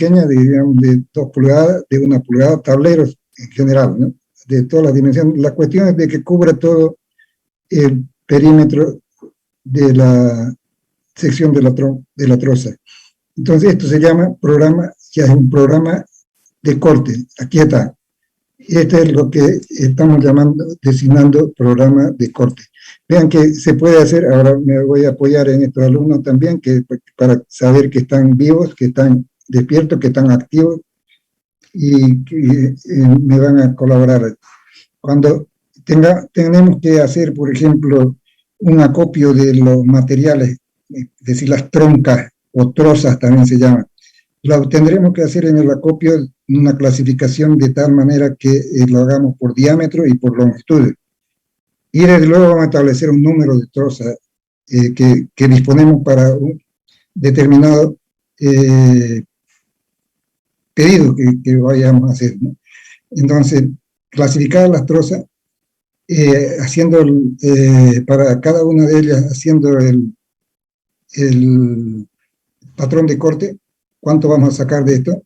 pequeñas, digamos, de 2 pulgadas, de 1 pulgada, tableros en general, ¿no? De todas las dimensiones. La cuestión es de que cubra todo el perímetro de la sección de la troza. Entonces esto se llama programa, ya es un programa de corte. Aquí está. Este es lo que estamos designando programa de corte. Vean que se puede hacer, ahora me voy a apoyar en estos alumnos también, para saber que están vivos, que están despiertos, que están activos, y que me van a colaborar. Cuando tenemos que hacer, por ejemplo, un acopio de los materiales, es decir, las troncas o trozas también se llaman, lo tendremos que hacer en el acopio una clasificación de tal manera que lo hagamos por diámetro y por longitud. Y desde luego vamos a establecer un número de trozas que disponemos para un determinado pedido que vayamos a hacer, ¿no? Entonces, clasificar las trozas, haciendo para cada una de ellas, haciendo el patrón de corte, cuánto vamos a sacar de esto.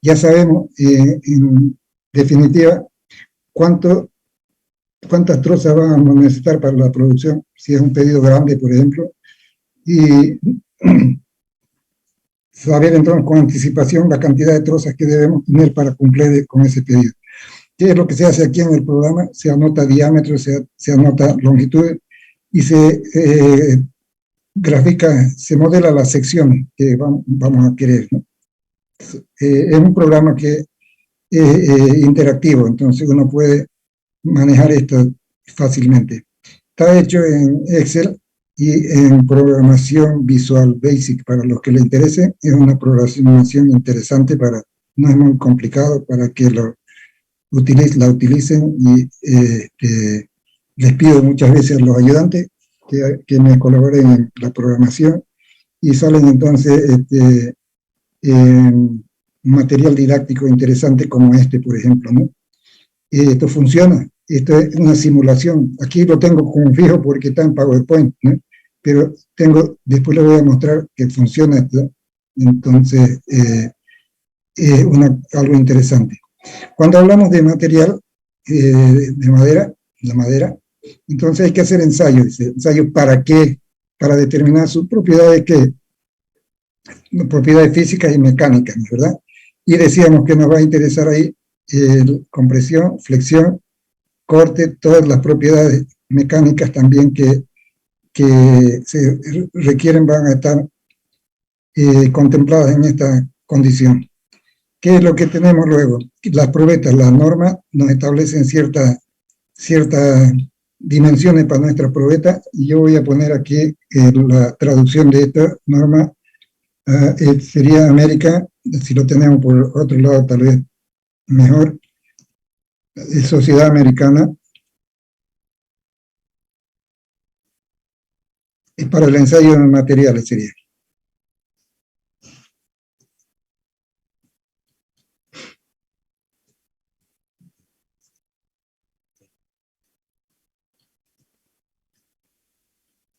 Ya sabemos, en definitiva, cuántas trozas vamos a necesitar para la producción, si es un pedido grande, por ejemplo, y saber entonces con anticipación la cantidad de trozas que debemos tener para cumplir con ese pedido. ¿Qué es lo que se hace aquí en el programa? Se anota diámetro, se anota longitud y se grafica, se modela la sección que vamos a querer, ¿no? Es un programa que es interactivo, entonces uno puede manejar esto fácilmente. Está hecho en Excel y en programación Visual Basic. Para los que les interese, es una programación interesante, no es muy complicado, para que la utilicen, y les pido muchas veces a los ayudantes que me colaboren en la programación, y salen entonces material didáctico interesante como este, por ejemplo, ¿no? Esto funciona, esto es una simulación. Aquí lo tengo como fijo porque está en PowerPoint, ¿no? Pero después les voy a mostrar que funciona esto. Entonces, es algo interesante. Cuando hablamos de material de madera, la madera, entonces hay que hacer ensayos. ¿Ensayos para qué? Para determinar sus propiedades, propiedades físicas y mecánicas, ¿verdad? Y decíamos que nos va a interesar ahí compresión, flexión, corte, todas las propiedades mecánicas también que se requieren van a estar contempladas en esta condición. ¿Qué es lo que tenemos luego? Las probetas, las normas nos establecen ciertas dimensiones para nuestras probetas, y yo voy a poner aquí la traducción de esta norma. Sería América, si lo tenemos por otro lado tal vez mejor, Sociedad Americana, es para el ensayo de materiales, sería.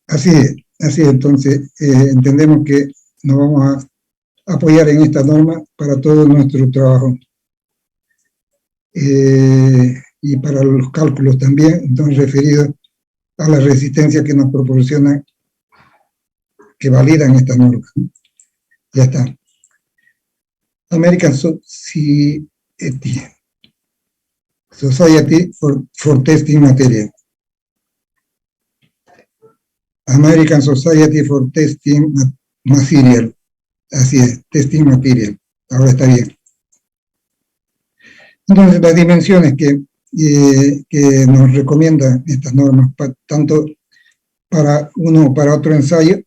Así es, entonces entendemos que nos vamos a apoyar en esta norma para todo nuestro trabajo. Y para los cálculos también, entonces referidos a la resistencia que nos proporcionan, que validan esta norma. Ya está. American Society for Testing Material. American Society for Testing Material. Así es, Testing Material. Ahora está bien. Entonces, las dimensiones que nos recomiendan estas normas, tanto para uno o para otro ensayo,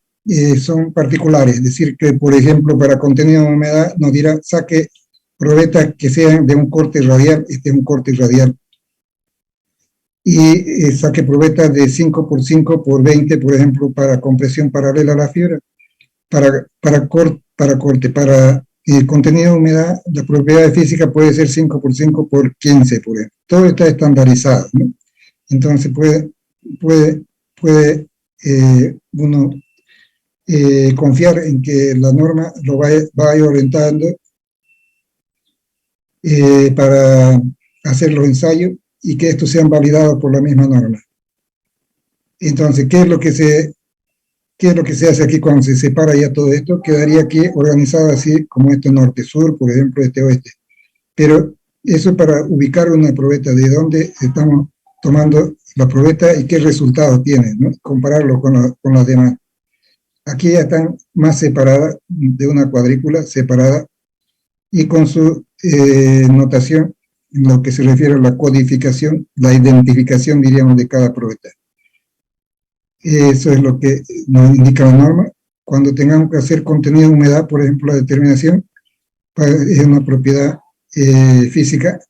son particulares. Es decir, que, por ejemplo, para contenido de humedad, nos dirá, saque probetas que sean de un corte radial. Este es un corte radial. Y saque probetas de 5x5 por 20, por ejemplo, para compresión paralela a la fibra. Para corte, para contenido de humedad, la propiedad física puede ser 5x5 por 15, por ejemplo. Todo está estandarizado, ¿no? Entonces puede uno confiar en que la norma lo va a ir orientando para hacer los ensayos y que estos sean validados por la misma norma. Entonces, ¿qué es lo que se hace aquí cuando se separa ya todo esto? Quedaría aquí organizado así como este norte-sur, por ejemplo, este-oeste. Pero eso para ubicar una probeta, de dónde estamos tomando la probeta y qué resultados tiene, ¿no? Compararlo con las demás. Aquí ya están más separadas, de una cuadrícula separada, y con su notación, en lo que se refiere a la codificación, la identificación, diríamos, de cada probeta. Eso es lo que nos indica la norma. Cuando tengamos que hacer contenido de humedad, por ejemplo, la determinación es una propiedad física.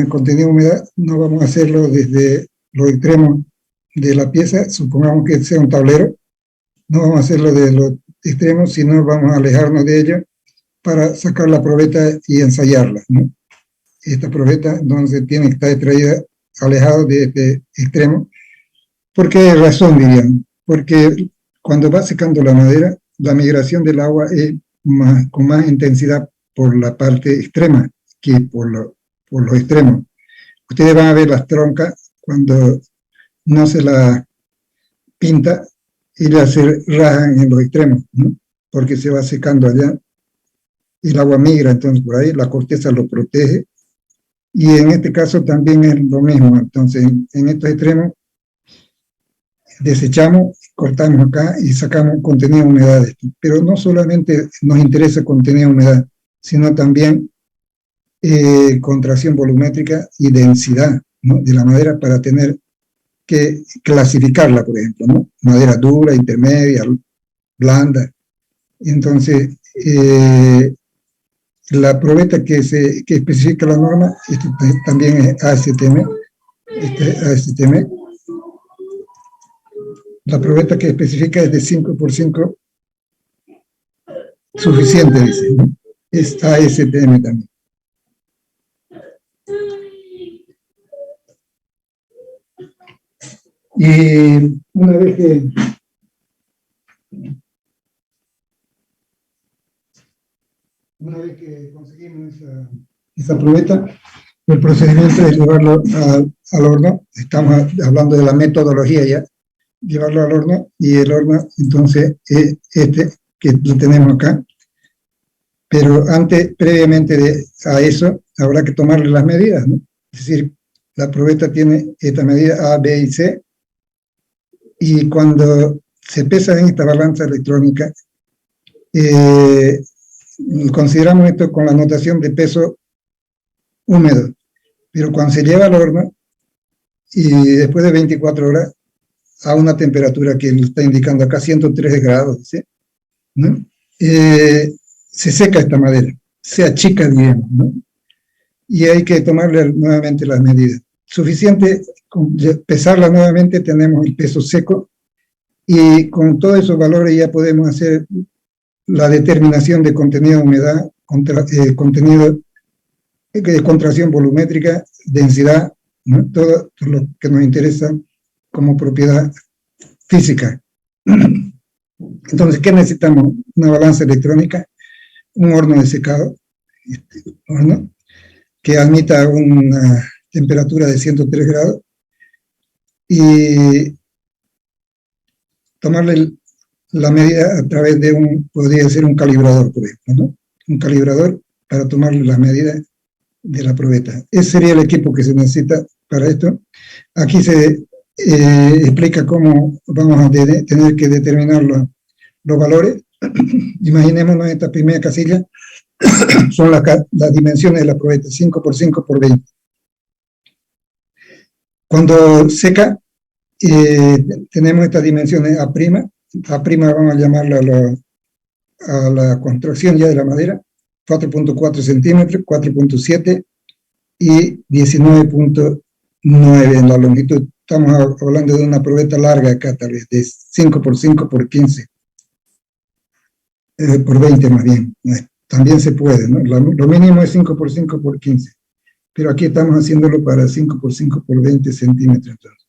Contenido de humedad no vamos a hacerlo desde los extremos de la pieza, supongamos que sea un tablero, no vamos a hacerlo de los extremos, sino vamos a alejarnos de ella para sacar la probeta y ensayarla, ¿no? Esta probeta entonces tiene que estar extraída alejado de este extremo. ¿Por qué razón, diríamos? Porque cuando va secando la madera, la migración del agua es con más intensidad por la parte extrema que por los extremos. Ustedes van a ver las troncas cuando no se la pinta, ellas se rajan en los extremos, ¿no? Porque se va secando allá, el agua migra, entonces por ahí la corteza lo protege, y en este caso también es lo mismo. Entonces en estos extremos desechamos, cortamos acá y sacamos contenido de humedad. Pero no solamente nos interesa contenido de humedad, sino también contracción volumétrica y densidad, ¿no?, de la madera, para tener que clasificarla, por ejemplo, ¿no? Madera dura, intermedia, blanda. Entonces, la probeta que especifica la norma, también es ASTM, ASTM. La probeta que especifica es de 5x5, suficiente, dice, ¿no? Es ASTM también. Y una vez que conseguimos esa probeta, el procedimiento es llevarlo al horno. Estamos hablando de la metodología ya. Llevarlo al horno, y el horno entonces es este que lo tenemos acá. Pero previamente a eso, habrá que tomarle las medidas, ¿no? Es decir, la probeta tiene esta medida A, B y C, y cuando se pesa en esta balanza electrónica, consideramos esto con la notación de peso húmedo, pero cuando se lleva al horno, y después de 24 horas, a una temperatura que lo está indicando acá, 103 grados, ¿sí?, ¿no? Se seca esta madera, se achica, digamos, ¿no? Y hay que tomarle nuevamente las medidas. Suficiente con pesarla nuevamente, tenemos el peso seco, y con todos esos valores ya podemos hacer la determinación de contenido de humedad, contenido de contracción volumétrica, densidad, ¿no? Todo lo que nos interesa como propiedad física. Entonces, ¿qué necesitamos? Una balanza electrónica, un horno de secado, horno que admita una temperatura de 103 grados, y tomarle la medida a través de podría ser un calibrador, por ejemplo, ¿no? Un calibrador para tomarle las medidas de la probeta. Ese sería el equipo que se necesita para esto. Aquí se explica cómo vamos a tener que determinar los valores. Imaginémonos esta primera casilla, son las dimensiones de la probeta, 5x5x20. Cuando seca, tenemos estas dimensiones A', vamos a llamarla a la contracción ya de la madera, 4.4 centímetros, 4.7 y 19.9 en la longitud. Estamos hablando de una probeta larga acá, tal vez, de 5x5x15, por 20 más bien. También se puede, ¿no? Lo mínimo es 5x5x15, pero aquí estamos haciéndolo para 5x5x20 centímetros. Entonces,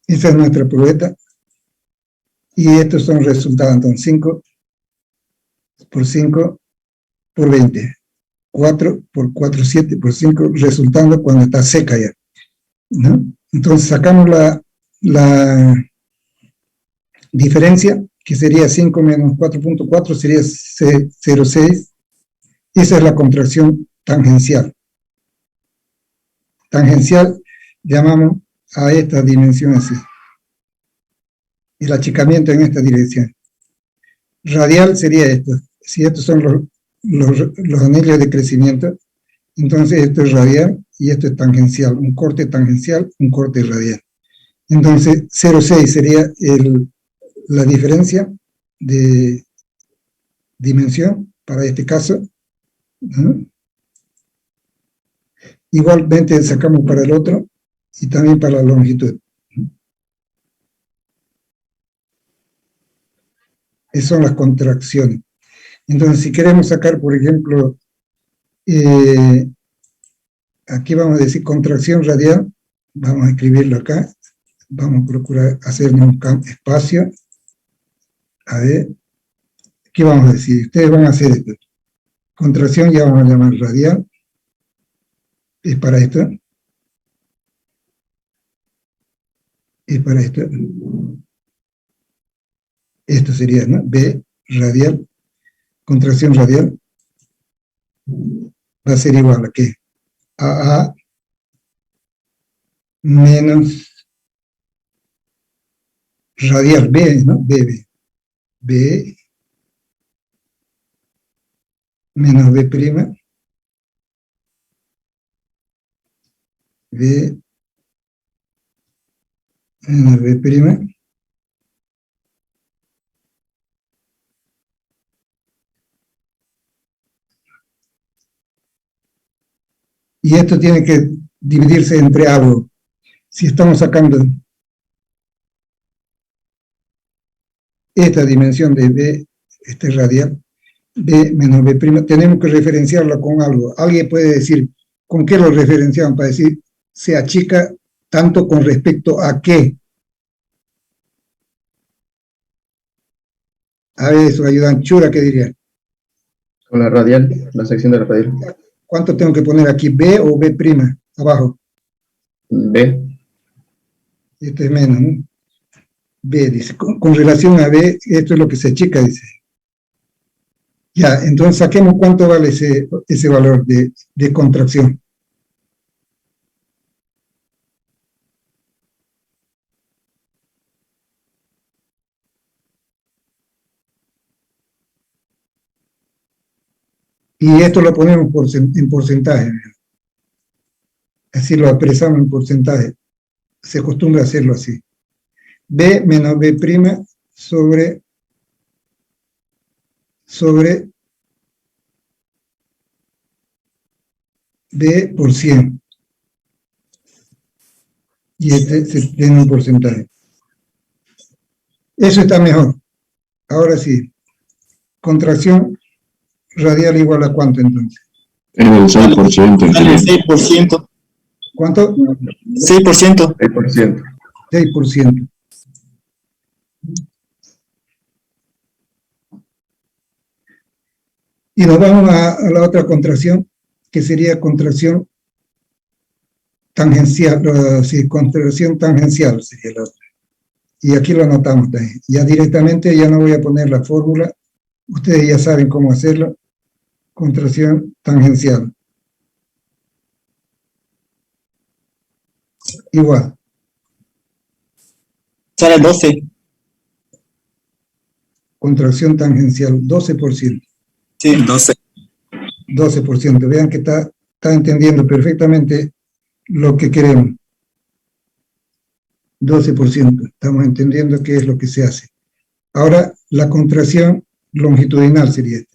esa es nuestra probeta, y estos son resultados. Entonces, 5x5x20. 4 por 4, 7 por 5, resultando cuando está seca ya, ¿no? Entonces sacamos la diferencia, que sería 5 menos 4.4, sería 0,6. Esa es la contracción tangencial. Tangencial llamamos a esta dimensión así. El achicamiento en esta dirección. Radial sería esto. Si estos son los anillos de crecimiento, entonces esto es radial y esto es tangencial. Un corte tangencial, un corte radial. Entonces 0,6 sería la diferencia de dimensión para este caso, ¿no? Igualmente sacamos para el otro y también para la longitud. Esas son las contracciones. Entonces, si queremos sacar, por ejemplo, aquí vamos a decir contracción radial, vamos a escribirlo acá, vamos a procurar hacernos un espacio. A ver, ¿qué vamos a decir? Ustedes van a hacer esto. Contracción ya vamos a llamar radial, es para esto. Es para esto. Esto sería, ¿no? B, radial, contracción radial, va a ser igual a ¿qué? A menos radial B, ¿no? B menos B prima, B menos B prima, y esto tiene que dividirse entre algo. Si estamos sacando esta dimensión de B, este radial, B menos B prima, tenemos que referenciarla con algo. Alguien puede decir, ¿con qué lo referenciamos? Para decir, se achica tanto con respecto a qué. A ver, eso ayudan. Chura, ¿qué diría? Con la radial, la sección de la radial. ¿Cuánto tengo que poner aquí? ¿B o B prima? Abajo. B. Esto es menos, ¿no? B, dice, con relación a B, esto es lo que se achica, dice. Ya, entonces saquemos cuánto vale ese valor de contracción. Y esto lo ponemos en porcentaje. Así lo expresamos en porcentaje. Se acostumbra a hacerlo así. B menos B prima sobre B por 100. Y este se tiene un porcentaje. Eso está mejor. Ahora sí. Contracción radial igual a ¿cuánto entonces? El 6%. El 6%. ¿Cuánto? 6%. 6%. 6%. Y nos vamos a la otra contracción, que sería contracción tangencial, sí, contracción tangencial sería la otra. Y aquí lo anotamos también. Ya directamente ya no voy a poner la fórmula, ustedes ya saben cómo hacerlo. Contracción tangencial. Igual. Sale 12. Contracción tangencial, 12%. Sí, 12. 12%. Vean que está entendiendo perfectamente lo que queremos. 12%. Estamos entendiendo qué es lo que se hace. Ahora, la contracción longitudinal sería esta.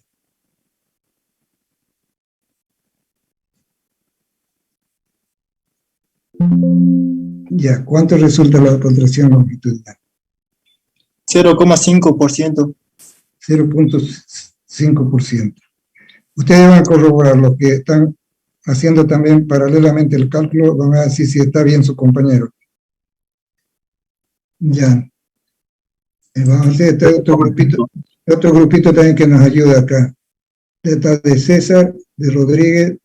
Ya, ¿cuánto resulta la contracción longitudinal? 0,5%. 0,5%. Ustedes van a corroborar lo que están haciendo también paralelamente el cálculo, van a decir si está bien su compañero. Ya. Vamos a hacer este otro grupito también que nos ayuda acá. Está de César de Rodríguez,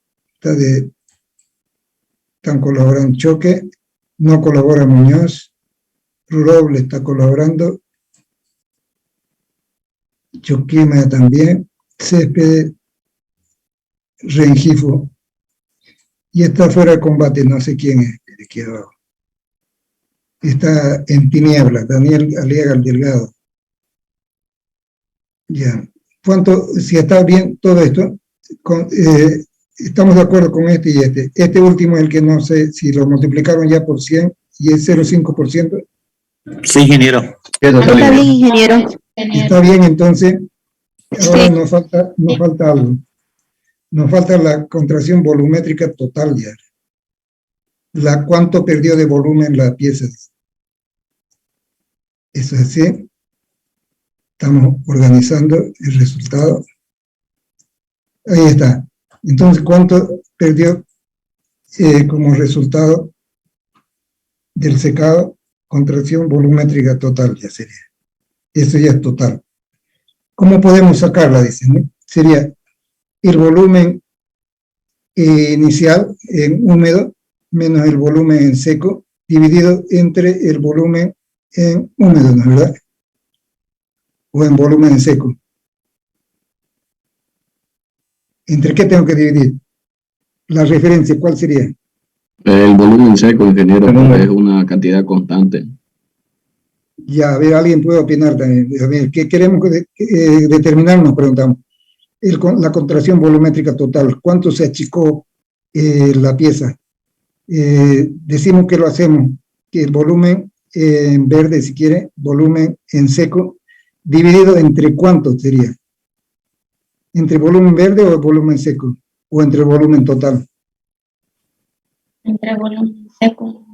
están colaborando Choque, no colabora Muñoz, Roble está colaborando, Choquima también, Césped, Rengifo, y está fuera de combate, no sé quién es, de aquí abajo. Está en tinieblas, Daniel Aliaga Delgado. Ya. Si está bien todo esto, estamos de acuerdo con este y este. Este último es el que no sé si lo multiplicaron ya por 100 y es 0,5%. Sí, ingeniero. Eso Está sale. bien, ingeniero. Está bien, entonces, ahora Sí. nos falta algo. Nos falta la contracción volumétrica total ya. ¿Cuánto perdió de volumen la pieza? Eso es así. Estamos organizando el resultado. Ahí está. Entonces, ¿cuánto perdió como resultado del secado? Contracción volumétrica total ya sería. Eso ya es total. ¿Cómo podemos sacarla? Dicen, ¿no? Sería el volumen inicial en húmedo menos el volumen en seco dividido entre el volumen en húmedo, ¿no es verdad? O en volumen en seco. ¿Entre qué tengo que dividir? La referencia, ¿cuál sería? El volumen seco, ingeniero, es una cantidad constante. Ya, a ver, alguien puede opinar también. A ver, ¿qué queremos determinar? Nos preguntamos. La contracción volumétrica total, ¿cuánto se achicó la pieza? Decimos que lo hacemos, que el volumen en verde, si quiere, volumen en seco, dividido entre cuánto sería. ¿Entre volumen verde o volumen seco? ¿O entre volumen total? Entre volumen seco.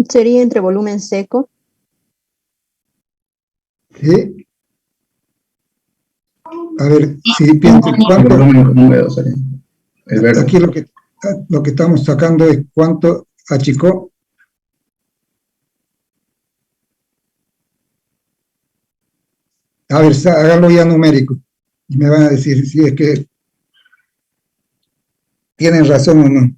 Sería entre volumen seco. ¿Sí? A ver, si pienso El cuánto. volumen húmedo sería. El verde. Aquí lo que estamos sacando es cuánto achicó. A ver, hágalo ya numérico. Y me van a decir si es que tienen razón o no.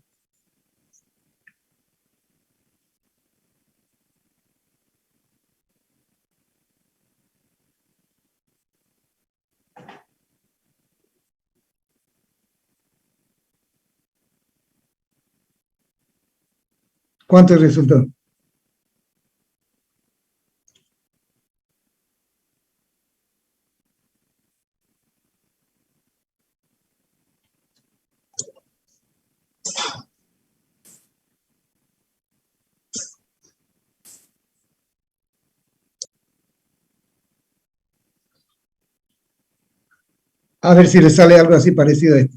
¿Cuánto resultó? A ver si le sale algo así parecido a esto.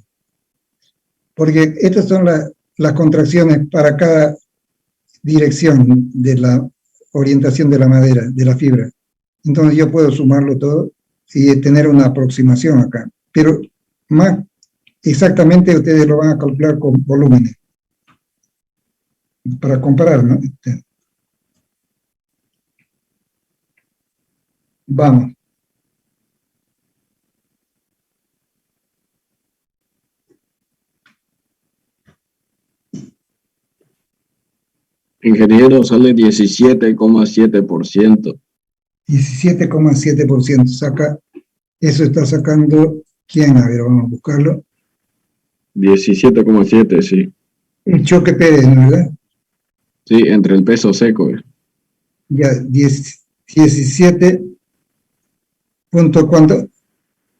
Porque estas son las contracciones para cada dirección de la orientación de la madera, de la fibra. Entonces yo puedo sumarlo todo y tener una aproximación acá. Pero más exactamente ustedes lo van a calcular con volúmenes. Para comparar, ¿no? Vamos. Ingeniero, sale 17,7%. 17,7%. Saca, eso está sacando, ¿quién? A ver, vamos a buscarlo. 17,7, sí. El Choque Pérez, ¿no? ¿Verdad? Sí, entre el peso seco. Ya, 17. ¿Punto cuánto?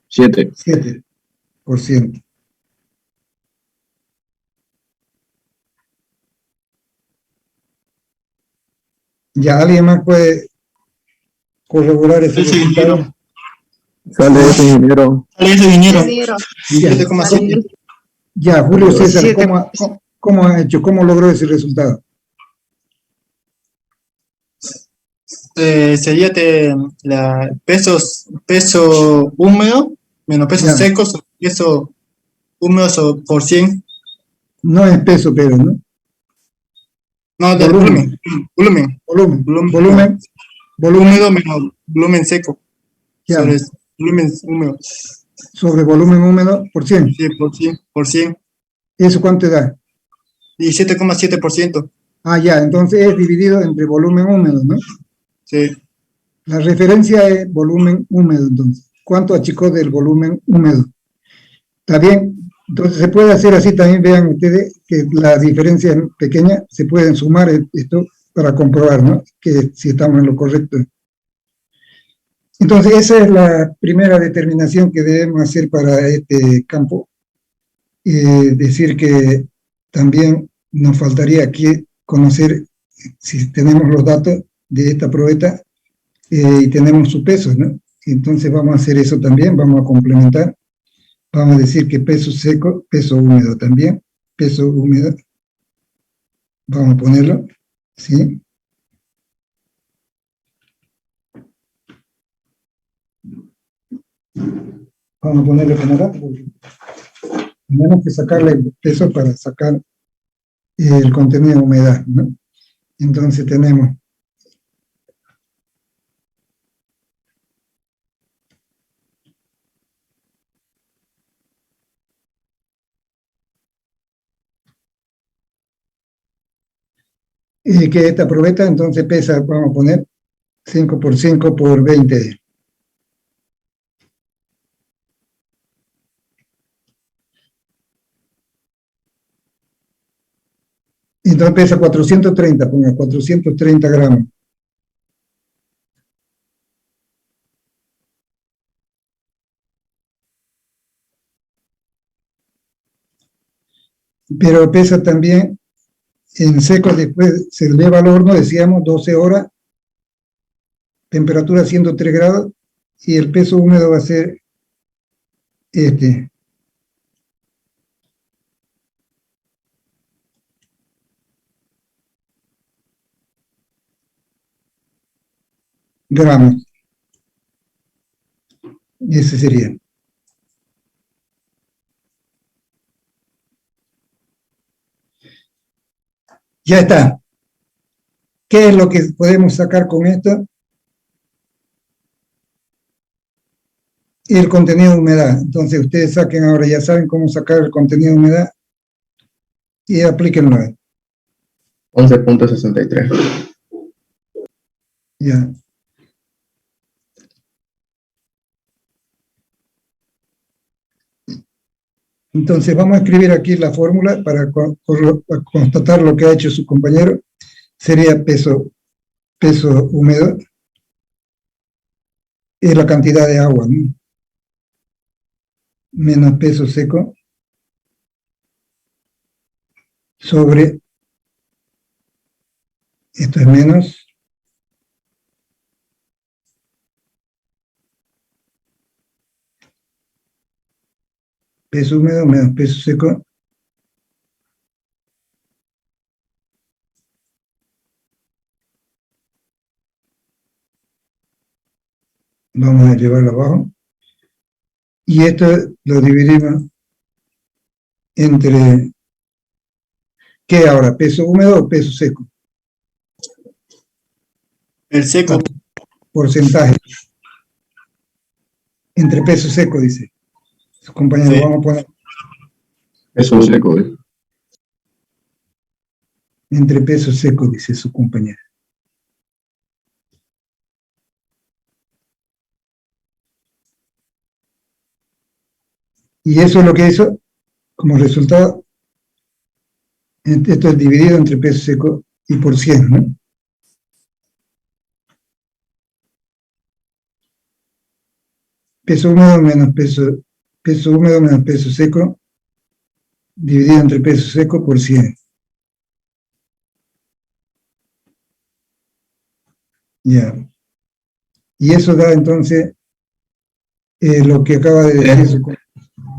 7. 7%. Ya, ¿alguien más puede corroborar ese Sí, resultado? Sale eso, ingeniero. Sale eso, ingeniero. Ingeniero. 7,7. Ya, Julio César, 7. ¿cómo ha hecho? ¿Cómo logró ese resultado? Sería peso húmedo menos pesos Ya. secos, peso húmedo por 100. No es peso, pero, ¿no? No, del Volumen. volumen. Volumen. Húmedo menos volumen seco. Ya. Sobre volumen húmedo. sobre volumen húmedo por 100. Sí, por 100. ¿Eso cuánto da? 17,7%. Ah, ya, entonces es dividido entre volumen húmedo, ¿no? Sí. La referencia es volumen húmedo, entonces. ¿Cuánto achicó del volumen húmedo? ¿Está bien? Entonces se puede hacer así también, vean ustedes que la diferencia es pequeña, se pueden sumar esto para comprobar, ¿no? Que si estamos en lo correcto. Entonces esa es la primera determinación que debemos hacer para este campo. Decir que también nos faltaría aquí conocer si tenemos los datos de esta probeta y tenemos su peso, ¿no? Entonces vamos a hacer eso también, vamos a complementar. Vamos a decir que peso seco, peso húmedo también, peso húmedo. Vamos a ponerlo, ¿sí? Vamos a ponerlo como dato, porque tenemos que sacarle el peso para sacar el contenido de humedad, ¿no? Entonces tenemos que esta probeta entonces pesa, vamos a poner 5 por 5 por 20. Entonces pesa 430, ponga 430 gramos. Pero pesa también en seco, después se eleva al horno, decíamos, 12 horas, temperatura 103 grados, y el peso húmedo va a ser gramos. Ese sería. Ya está. ¿Qué es lo que podemos sacar con esto? El contenido de humedad. Entonces ustedes saquen ahora, ya saben cómo sacar el contenido de humedad y aplíquenlo. 11.63. Ya. Entonces vamos a escribir aquí la fórmula para constatar lo que ha hecho su compañero. Sería peso húmedo es la cantidad de agua, ¿no? Menos peso seco sobre, esto es menos, peso húmedo menos peso seco, vamos a llevarlo abajo, y esto lo dividimos entre, ¿qué ahora? ¿Peso húmedo o peso seco? El seco. Porcentaje. Entre peso seco, dice. Su compañero, Sí. vamos a poner Peso seco, ¿eh? entre peso seco, dice su compañero. Y eso es lo que hizo como resultado. Esto es dividido entre peso seco y por 100, ¿no? Peso húmedo menos peso húmedo menos peso seco, dividido entre peso seco por 100. Ya. Y eso da entonces lo que acaba de decir su compañero.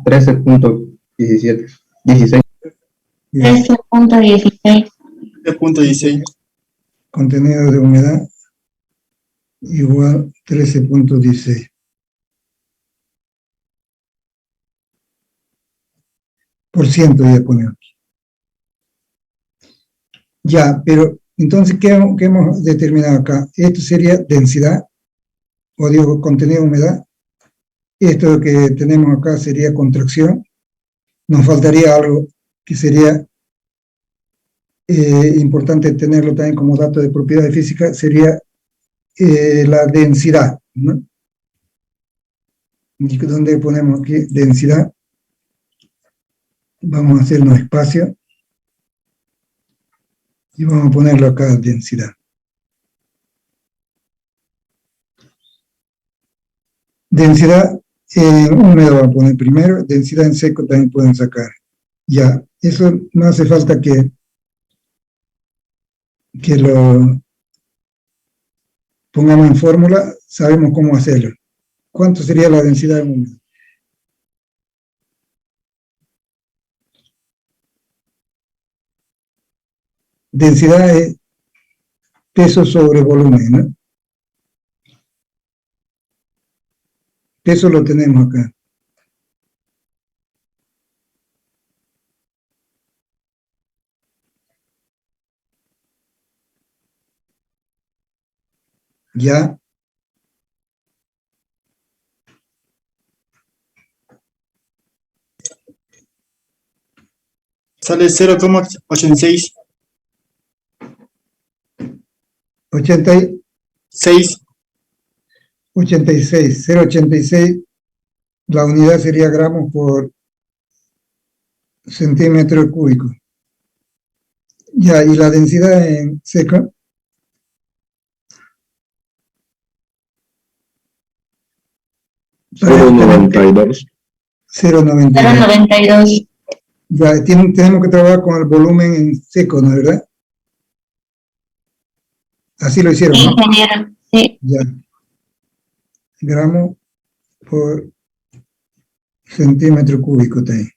13.17. 16. 13.16. 3.16. Contenido de humedad igual 13.16. Por ciento voy a poner aquí. Ya, pero entonces, ¿qué hemos determinado acá? Esto sería densidad, o digo, contenido de humedad. Esto que tenemos acá sería contracción. Nos faltaría algo que sería importante tenerlo también como dato de propiedades físicas, sería la densidad, ¿no? ¿Y dónde ponemos aquí densidad? Vamos a hacernos espacio y vamos a ponerlo acá, densidad. Densidad en húmedo vamos a poner primero, densidad en seco también pueden sacar. Ya, eso no hace falta que lo pongamos en fórmula, sabemos cómo hacerlo. ¿Cuánto sería la densidad en húmedo? Densidad es peso sobre volumen, ¿no? Peso lo tenemos acá. Ya. Sale 0,86. 86, 0,86. La unidad sería gramos por centímetro cúbico. Ya, y la densidad en seco. $0.92. 0,92. Ya, tenemos que trabajar con el volumen en seco, ¿no es verdad? Así lo hicieron, Sí, ¿no? ingeniero. Sí. Ya. Gramos por centímetro cúbico también.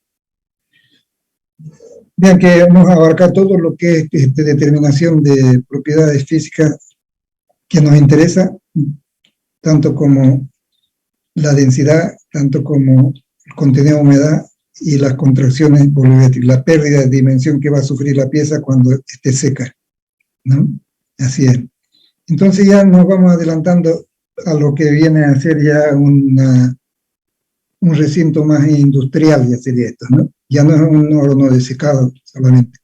Vean que vamos a abarcar todo lo que es determinación de propiedades físicas que nos interesa, tanto como la densidad, tanto como el contenido de humedad y las contracciones volumétricas, la pérdida de dimensión que va a sufrir la pieza cuando esté seca, ¿no? Así es. Entonces ya nos vamos adelantando a lo que viene a ser ya un recinto más industrial, ya sería esto, ¿no? Ya no es un horno de secado solamente,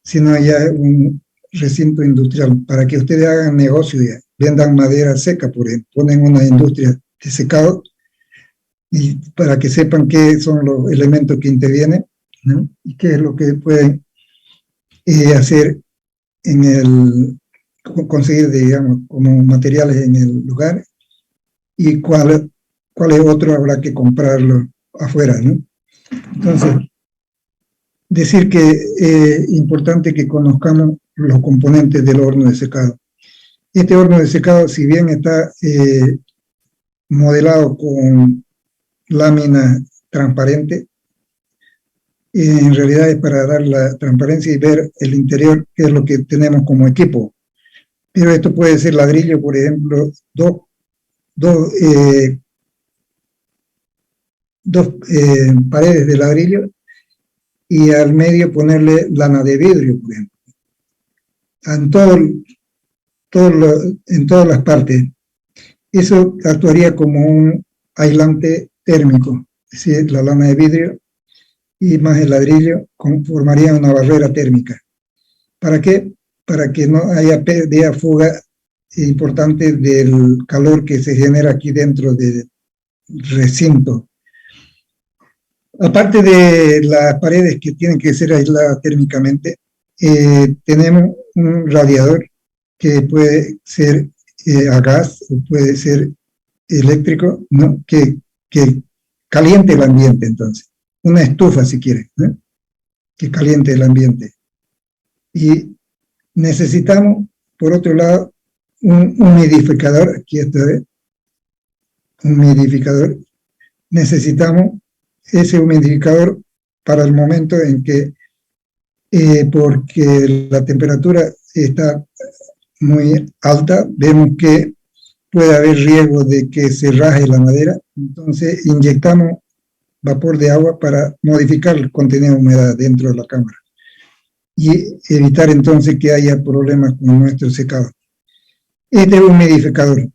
sino ya es un recinto industrial, para que ustedes hagan negocio ya, vendan madera seca, por ejemplo, ponen una industria de secado, y para que sepan qué son los elementos que intervienen, ¿no? Y qué es lo que pueden hacer conseguir, digamos, como materiales en el lugar, y cuáles otros habrá que comprarlo afuera, ¿no? Entonces, decir que es importante que conozcamos los componentes del horno de secado. Este horno de secado, si bien está modelado con lámina transparente, en realidad es para dar la transparencia y ver el interior, que es lo que tenemos como equipo. Pero esto puede ser ladrillo, por ejemplo, dos paredes de ladrillo, y al medio ponerle lana de vidrio, por ejemplo. En todas las partes. Eso actuaría como un aislante térmico, es decir, la lana de vidrio y más el ladrillo formarían una barrera térmica. ¿Para qué? Para que no haya pérdida, fuga importante del calor que se genera aquí dentro del recinto. Aparte de las paredes que tienen que ser aisladas térmicamente, tenemos un radiador que puede ser a gas o puede ser eléctrico, ¿no? que caliente el ambiente, entonces. Una estufa, si quieren, ¿no? Que caliente el ambiente. Y necesitamos, por otro lado, un humidificador. Aquí está, un humidificador. Necesitamos ese humidificador para el momento en que, porque la temperatura está muy alta, vemos que puede haber riesgo de que se raje la madera, entonces inyectamos vapor de agua para modificar el contenido de humedad dentro de la cámara y evitar entonces que haya problemas con nuestro secado. Este humidificador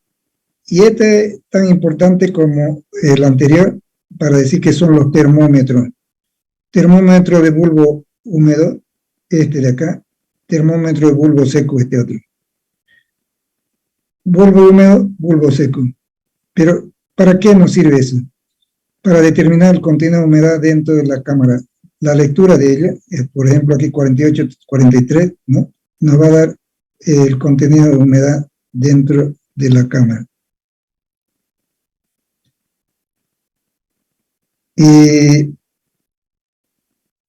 Y este es tan importante como el anterior para decir que son los termómetros. Termómetro de bulbo húmedo, este de acá. Termómetro de bulbo seco, este otro. Bulbo húmedo, bulbo seco. Pero, ¿para qué nos sirve eso? Para determinar el contenido de humedad dentro de la cámara. La lectura de ella, por ejemplo, aquí 48, 43, ¿no? Nos va a dar el contenido de humedad dentro de la cámara. ¿Y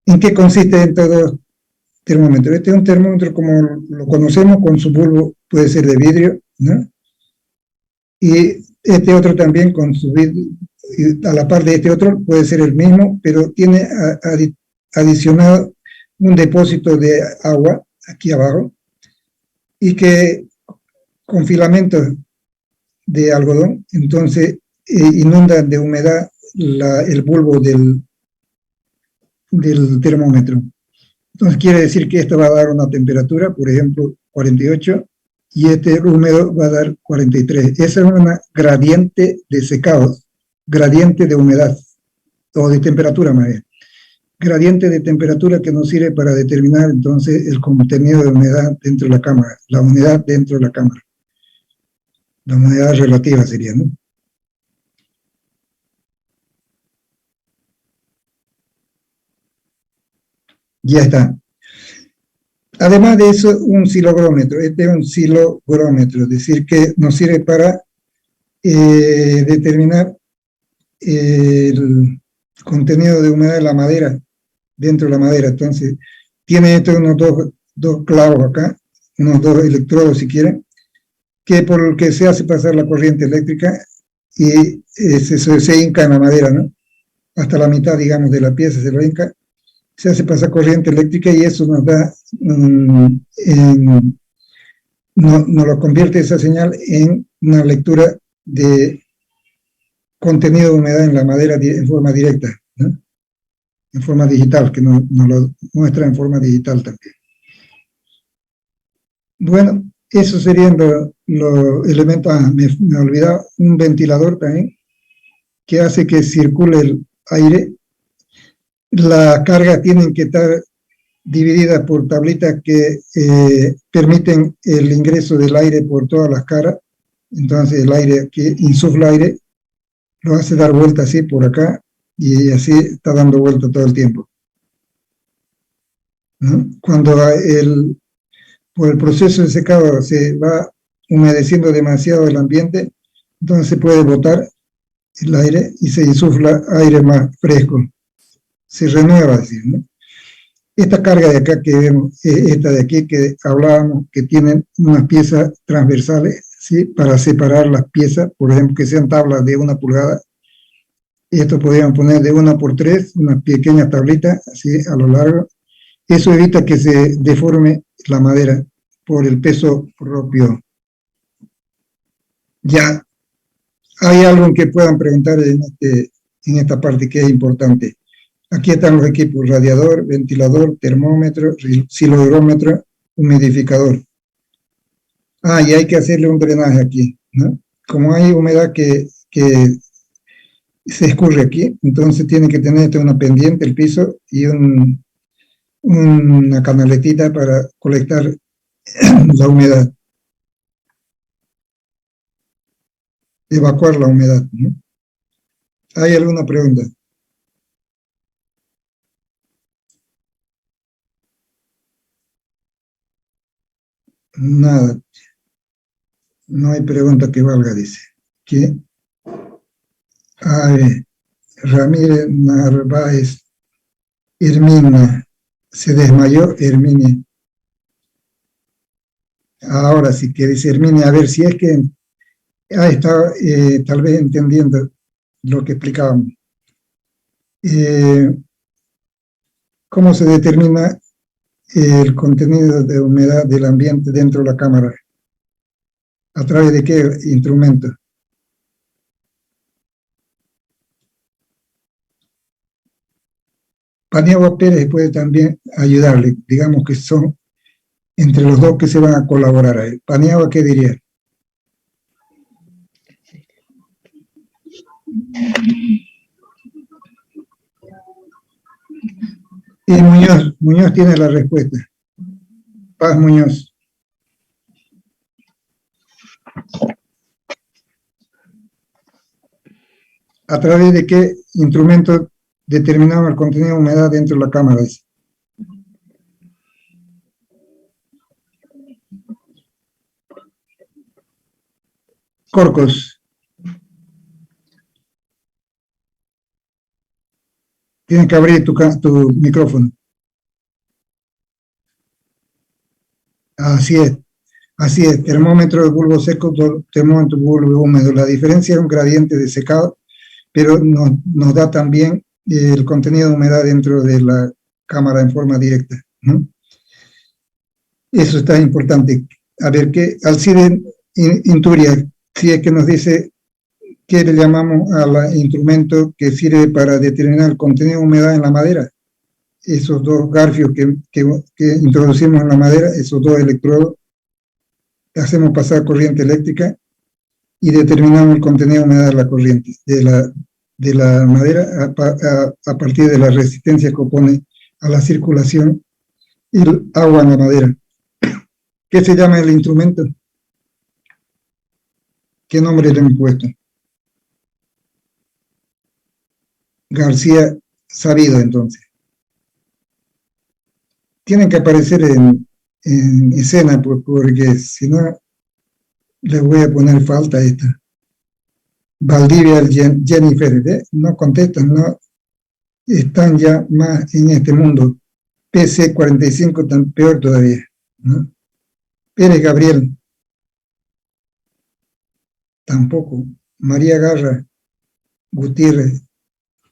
en qué consiste en todo termómetro? Este es un termómetro como lo conocemos, con su bulbo puede ser de vidrio, ¿no? Y este otro también con su vidrio, y a la par de este otro puede ser el mismo, pero tiene adicionado un depósito de agua aquí abajo, y que con filamentos de algodón, entonces inundan de humedad el bulbo del termómetro. Entonces quiere decir que esto va a dar una temperatura, por ejemplo, 48, y este húmedo va a dar 43. Esa es una gradiente de secado, gradiente de humedad, o de temperatura más bien. Gradiente de temperatura que nos sirve para determinar entonces el contenido de humedad dentro de la cámara, la humedad dentro de la cámara. La humedad relativa sería, ¿no? Ya está. Además de eso, un silogrómetro. Este es un silogrómetro, es decir, que nos sirve para determinar el contenido de humedad de la madera, dentro de la madera. Entonces, tiene esto unos dos clavos acá, unos dos electrodos si quieren, que por el que se hace pasar la corriente eléctrica y se hinca en la madera, ¿no? Hasta la mitad, digamos, de la pieza se lo hinca, se hace pasar corriente eléctrica y eso nos da, nos lo convierte esa señal en una lectura de contenido de humedad en la madera en forma directa, ¿no? En forma digital, que nos lo muestra en forma digital también. Bueno, esos serían los elementos. Me olvidaba un ventilador también, que hace que circule el aire. Las cargas tienen que estar divididas por tablitas que permiten el ingreso del aire por todas las caras. Entonces el aire que insufla aire lo hace dar vuelta así por acá, y así está dando vuelta todo el tiempo, ¿no? Cuando por el proceso de secado se va humedeciendo demasiado el ambiente, entonces se puede botar el aire y se insufla aire más fresco, se renueva, decir, ¿no? Esta carga de acá que vemos, esta de aquí que hablábamos, que tienen unas piezas transversales, ¿sí? Para separar las piezas, por ejemplo, que sean tablas de 1 pulgada. Esto podríamos poner de 1 por 3, unas pequeñas tablitas, así a lo largo. Eso evita que se deforme la madera por el peso propio. Ya, hay algo en que puedan preguntar en esta parte que es importante. Aquí están los equipos: radiador, ventilador, termómetro, silogrómetro, humidificador. Y hay que hacerle un drenaje aquí, ¿no? Como hay humedad que se escurre aquí, entonces tiene que tener una pendiente el piso y una canaletita para colectar la humedad, evacuar la humedad, ¿no? ¿Hay alguna pregunta? Nada. No hay pregunta que valga, dice. ¿Qué? Ramírez Narváez, Hermina. Se desmayó Herminia. Ahora sí que dice Herminia, a ver si es que estaba tal vez entendiendo lo que explicábamos. ¿Cómo se determina el contenido de humedad del ambiente dentro de la cámara? ¿A través de qué instrumento? Paniagua Pérez puede también ayudarle, digamos que son entre los dos que se van a colaborar ahí. Paniagua, ¿qué diría? Y Muñoz tiene la respuesta. Paz Muñoz. ¿A través de qué instrumento determinamos el contenido de humedad dentro de la cámara? Dice. Corcos. Tienes que abrir tu micrófono. Así es, termómetro de bulbo seco, termómetro de bulbo húmedo. La diferencia es un gradiente de secado, pero nos da también el contenido de humedad dentro de la cámara en forma directa, ¿no? Eso está importante. A ver, Alcide Inturia, si es que nos dice qué le llamamos al instrumento que sirve para determinar el contenido de humedad en la madera. Esos dos garfios que introducimos en la madera, esos dos electrodos, hacemos pasar corriente eléctrica y determinamos el contenido de humedad de la corriente, de la madera a partir de la resistencia que opone a la circulación el agua en la madera. ¿Qué se llama el instrumento? ¿Qué nombre le hemos puesto? García Sabido, entonces. Tienen que aparecer en escena, porque si no, les voy a poner falta a esta. Valdivia, Jennifer, ¿eh? No contestan, no están ya más en este mundo. PC45, tan peor todavía, ¿no? Pérez Gabriel, tampoco. María Garra, Gutiérrez,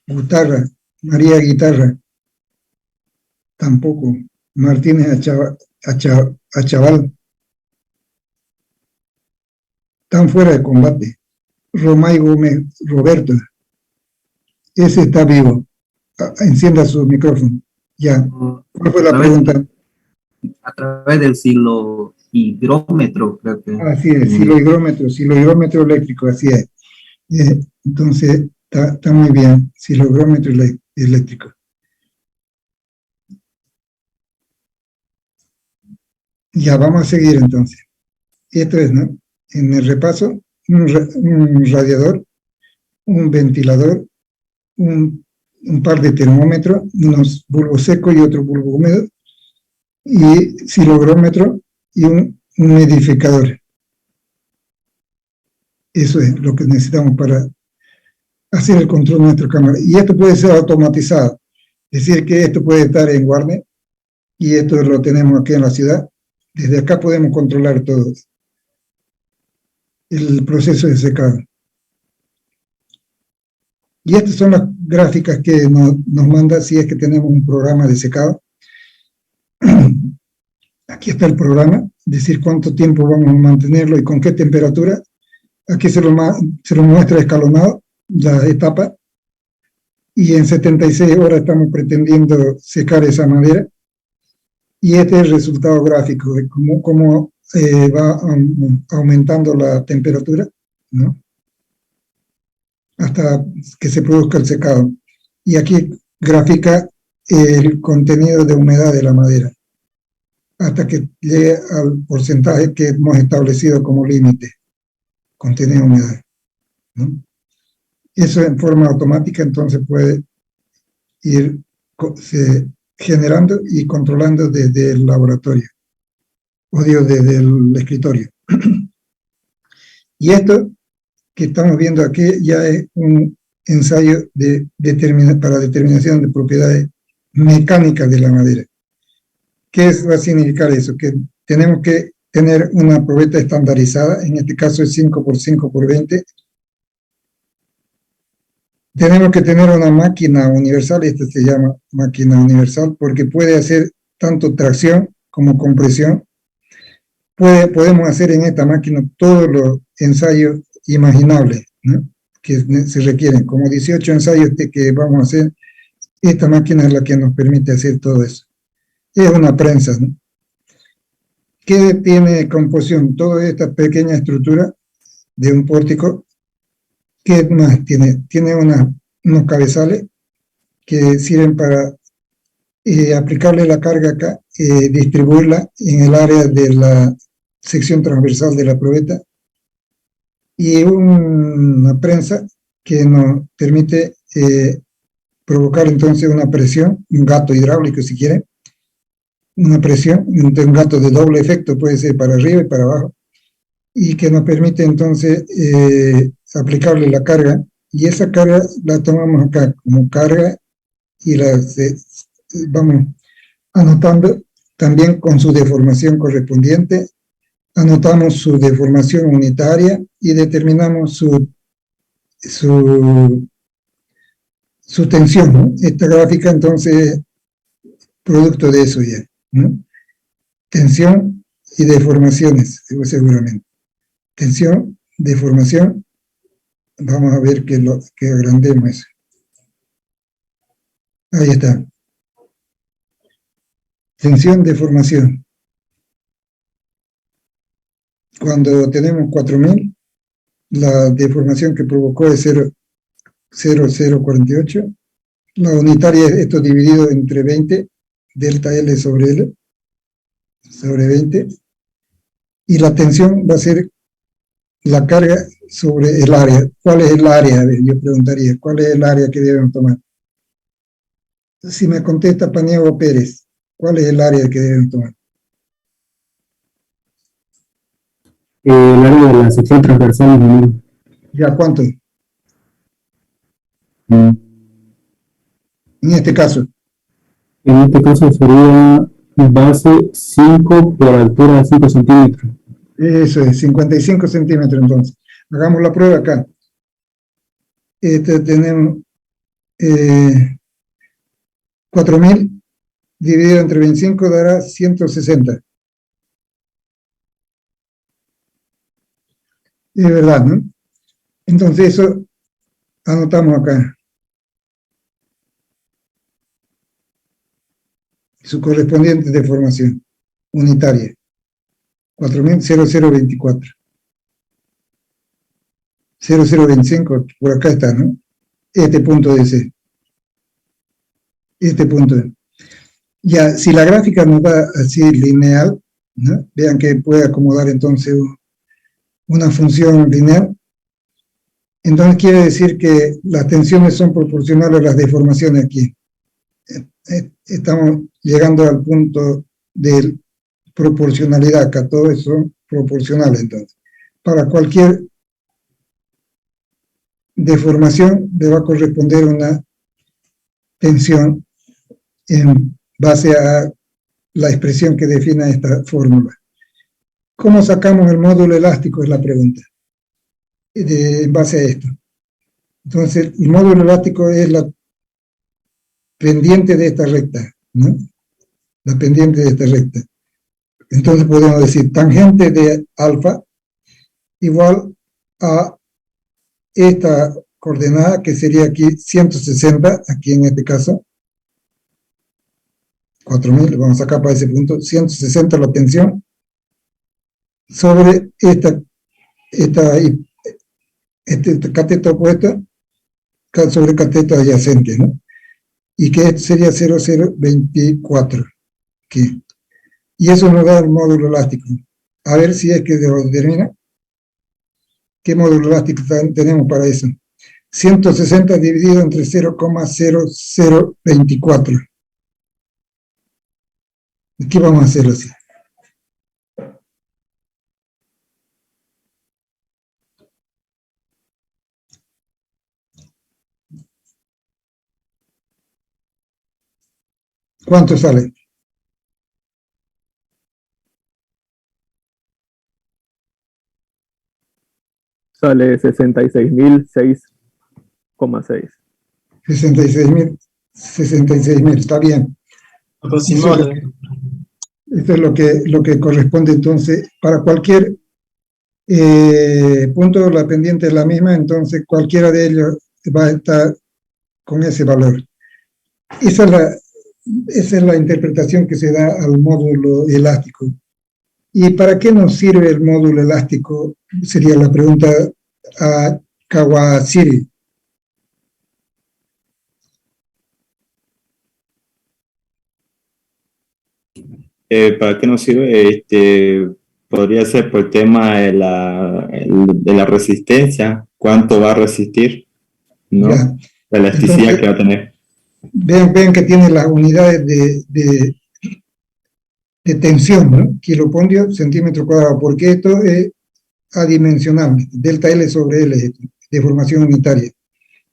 Guitarra, María Guitarra, tampoco. Martínez Achaval, están fuera de combate. Romay Gómez Roberto, ese está vivo. Encienda su micrófono. Ya. ¿Cuál fue la pregunta? A través del hidrómetro, creo que. Así es, hidrómetro eléctrico, así es. Entonces, está muy bien, hidrómetro eléctrico. Ya, vamos a seguir entonces. Esto es, ¿no? En el repaso, un radiador, un ventilador, un par de termómetros, unos bulbos secos y otro bulbo húmedo, y cilogrómetro y un humidificador. Eso es lo que necesitamos para hacer el control de nuestra cámara. Y esto puede ser automatizado, es decir, que esto puede estar en Warner, y esto lo tenemos aquí en la ciudad. Desde acá podemos controlar todo el proceso de secado. Y estas son las gráficas que nos manda si es que tenemos un programa de secado. Aquí está el programa, es decir, cuánto tiempo vamos a mantenerlo y con qué temperatura. Aquí se lo muestra escalonado, la etapa. Y en 76 horas estamos pretendiendo secar esa madera. Y este es el resultado gráfico de cómo va aumentando la temperatura, ¿no? Hasta que se produzca el secado. Y aquí grafica el contenido de humedad de la madera, hasta que llegue al porcentaje que hemos establecido como límite, contenido de humedad, ¿no? Eso en forma automática, entonces puede ir generando y controlando desde el laboratorio, o digo, desde el escritorio. Y esto que estamos viendo aquí ya es un ensayo para determinación de propiedades mecánicas de la madera. ¿Qué va a significar eso? Que tenemos que tener una probeta estandarizada, en este caso es 5x5x20. Tenemos que tener una máquina universal, esta se llama máquina universal, porque puede hacer tanto tracción como compresión. Podemos hacer en esta máquina todos los ensayos imaginables, ¿no?, que se requieren, como 18 ensayos que vamos a hacer. Esta máquina es la que nos permite hacer todo eso. Es una prensa, ¿no? ¿Qué tiene composición? Toda esta pequeña estructura de un pórtico ¿Qué más tiene? Tiene unos cabezales que sirven para aplicarle la carga acá, distribuirla en el área de la sección transversal de la probeta, y una prensa que nos permite provocar entonces una presión, un gato hidráulico si quiere, una presión, un gato de doble efecto, puede ser para arriba y para abajo, y que nos permite entonces aplicarle la carga, y esa carga la tomamos acá como carga y vamos anotando también con su deformación correspondiente, anotamos su deformación unitaria y determinamos su tensión, ¿no? Esta gráfica entonces producto de eso ya, ¿no? Tensión y deformaciones, seguramente. Tensión, deformación, vamos a ver que agrandemos eso. Ahí está. Tensión, deformación. Cuando tenemos 4000, la deformación que provocó es 0,048. La unitaria es esto dividido entre 20, delta L sobre L, sobre 20. Y la tensión va a ser la carga sobre el área. ¿Cuál es el área? Yo preguntaría, ¿cuál es el área que debemos tomar? Si me contesta Paniagua Pérez, ¿cuál es el área que debemos tomar? El área de la sección transversal, ingeniero. ¿Ya cuánto? Mm. En este caso. En este caso sería base 5 por altura 5 centímetros. Eso es, 55 centímetros entonces. Hagamos la prueba acá. Tenemos 4000 dividido entre 25 dará 160. Es verdad, ¿no? Entonces eso anotamos acá. Su correspondiente deformación unitaria. 4000,0024. 0025, por acá está, ¿no? Este punto de C. Este punto. Ya, si la gráfica nos da así lineal, ¿no? Vean que puede acomodar entonces una función lineal. Entonces quiere decir que las tensiones son proporcionales a las deformaciones aquí. Estamos llegando al punto de proporcionalidad, acá todos son proporcionales entonces. Para cualquier deformación le va a corresponder una tensión en base a la expresión que define esta fórmula. ¿Cómo sacamos el módulo elástico? Es la pregunta. En base a esto. Entonces, el módulo elástico es la pendiente de esta recta, ¿no? La pendiente de esta recta. Entonces podemos decir tangente de alfa igual a esta coordenada que sería aquí 160, aquí en este caso, 4000, vamos acá para ese punto, 160 la tensión, sobre este cateto opuesto, sobre cateto adyacente, ¿no? Y que sería 0024, aquí. Y eso nos da el módulo elástico. A ver si es que lo determina. ¿Qué módulo elástico tenemos para eso? 160 dividido entre 0,0024. Aquí vamos a hacerlo así. ¿Cuánto sale? Sale 66.006,6. 66.000, está bien. Aproximado. Esto es lo que corresponde entonces para cualquier punto, la pendiente es la misma, entonces cualquiera de ellos va a estar con ese valor. Esa es la interpretación que se da al módulo elástico. ¿Y para qué nos sirve el módulo elástico? Sería la pregunta Kawashiri. ¿Para qué nos sirve? Podría ser por el tema de la resistencia, cuánto va a resistir, ¿no? Ya. La elasticidad Entonces, que va a tener. Vean que tiene las unidades de tensión, ¿no? Kilopondio, centímetro cuadrado, porque esto es adimensional, delta L sobre L, esto, de formación unitaria.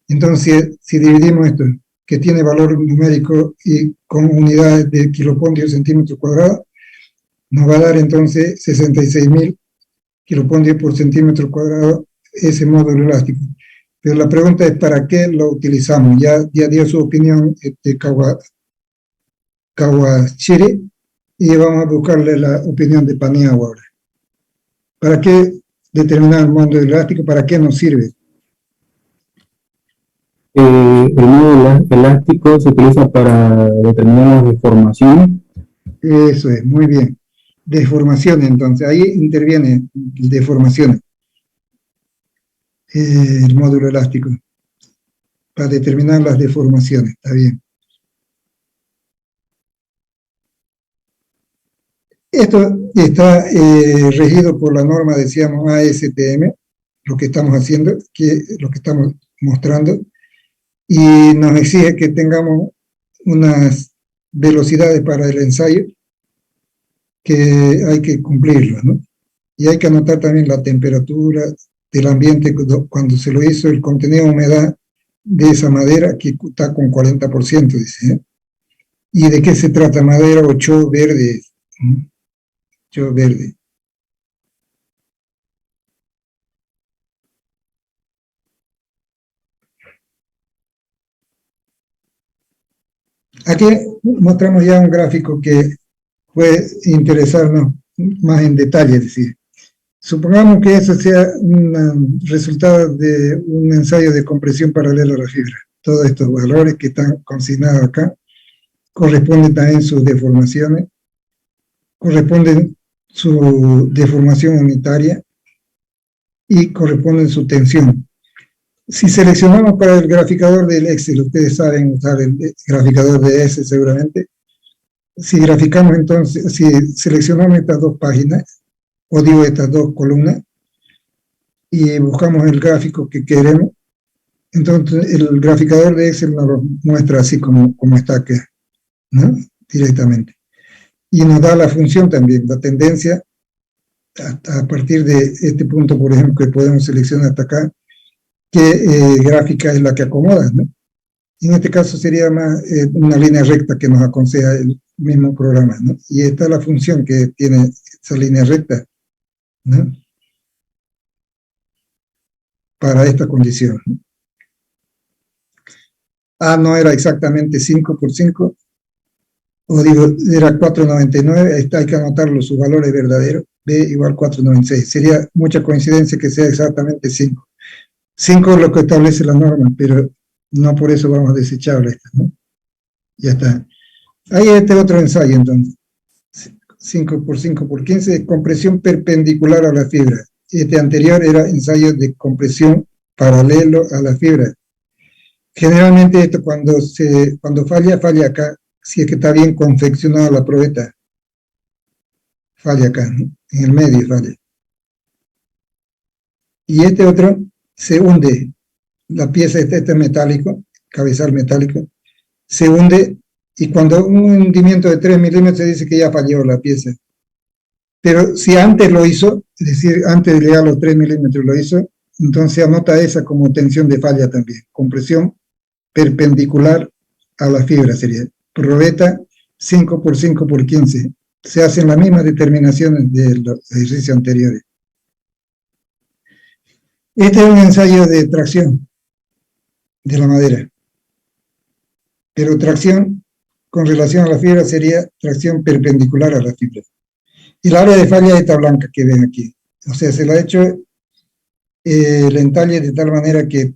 Entonces, si dividimos esto, que tiene valor numérico y con unidades de kilopondio centímetro cuadrado, nos va a dar entonces 66.000 kilopondios por centímetro cuadrado ese módulo elástico. Pero la pregunta es, ¿para qué lo utilizamos? Ya dio su opinión Kawashiri, y vamos a buscarle la opinión de Paniagua ahora. ¿Para qué determinar el módulo elástico? ¿Para qué nos sirve? El módulo elástico se utiliza para determinar las deformaciones. Eso es, muy bien. Deformaciones, entonces, ahí interviene deformaciones. El módulo elástico, para determinar las deformaciones, está bien. Esto está regido por la norma, decíamos, ASTM, lo que estamos haciendo, lo que estamos mostrando, y nos exige que tengamos unas velocidades para el ensayo que hay que cumplirlas, ¿no? Y hay que anotar también la temperatura del ambiente cuando se lo hizo, el contenido de humedad de esa madera, que está con 40%, dice, ¿eh? ¿Y de qué se trata? Madera ocho verde, ¿no? Ocho verde. Aquí mostramos ya un gráfico que puede interesarnos más en detalle, es decir, supongamos que eso sea un resultado de un ensayo de compresión paralela a la fibra. Todos estos valores que están consignados acá corresponden también sus deformaciones, corresponden su deformación unitaria y corresponden su tensión. Si seleccionamos para el graficador del Excel, ustedes saben usar el graficador de Excel seguramente, si graficamos entonces, si seleccionamos estas dos páginas, o digo estas dos columnas, y buscamos el gráfico que queremos, entonces el graficador de Excel nos lo muestra así como está acá, ¿no? Directamente. Y nos da la función también, la tendencia, a partir de este punto, por ejemplo, que podemos seleccionar hasta acá, qué gráfica es la que acomoda, ¿no? En este caso sería más una línea recta que nos aconseja el mismo programa, ¿no? Y esta es la función que tiene esa línea recta, ¿no? Para esta condición, ¿no? A no era exactamente 5 por 5, o digo, era 4,99, hay que anotarlo, sus valores verdaderos, B igual 4,96. Sería mucha coincidencia que sea exactamente 5. 5 es lo que establece la norma, pero no por eso vamos a desecharla esta, ¿no? Ya está. Ahí este otro ensayo, entonces. 5 por 5 por 15, compresión perpendicular a la fibra. Este anterior era ensayo de compresión paralelo a la fibra. Generalmente esto cuando falla acá, si es que está bien confeccionada la probeta. Falla acá, ¿no? En el medio falla. Y este otro se hunde. La pieza este metálico, cabezal metálico, se hunde, y cuando un hundimiento de 3 milímetros se dice que ya falló la pieza. Pero si antes lo hizo, es decir, antes de llegar a los 3 milímetros lo hizo, entonces anota esa como tensión de falla también. Compresión perpendicular a la fibra sería. Probeta 5 por 5 por 15. Se hacen las mismas determinaciones de los ejercicios anteriores. Este es un ensayo de tracción de la madera. Pero tracción con relación a la fibra sería tracción perpendicular a la fibra. Y la área de falla es esta blanca que ven aquí. O sea, se la ha hecho el entalle de tal manera que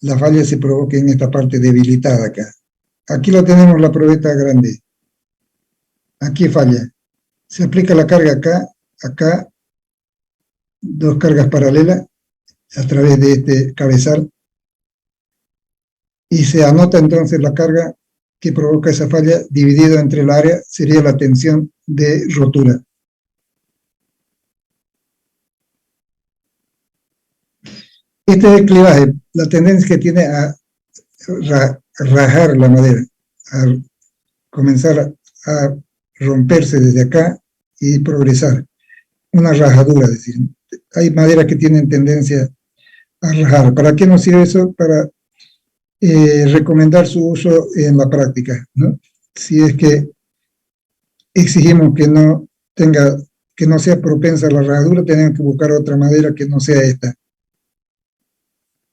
la falla se provoque en esta parte debilitada acá. Aquí lo tenemos la probeta grande. Aquí falla. Se aplica la carga acá, dos cargas paralelas, a través de este cabezal y se anota entonces la carga que provoca esa falla dividido entre el área, sería la tensión de rotura. Este es el clivaje, la tendencia que tiene a rajar la madera, a comenzar a romperse desde acá y progresar. Una rajadura, es decir, hay maderas que tienen tendencia a rajar. ¿Para qué nos sirve eso? Para recomendar su uso en la práctica, ¿no? Si es que exigimos que no sea propensa a la rajadura, tenemos que buscar otra madera que no sea esta.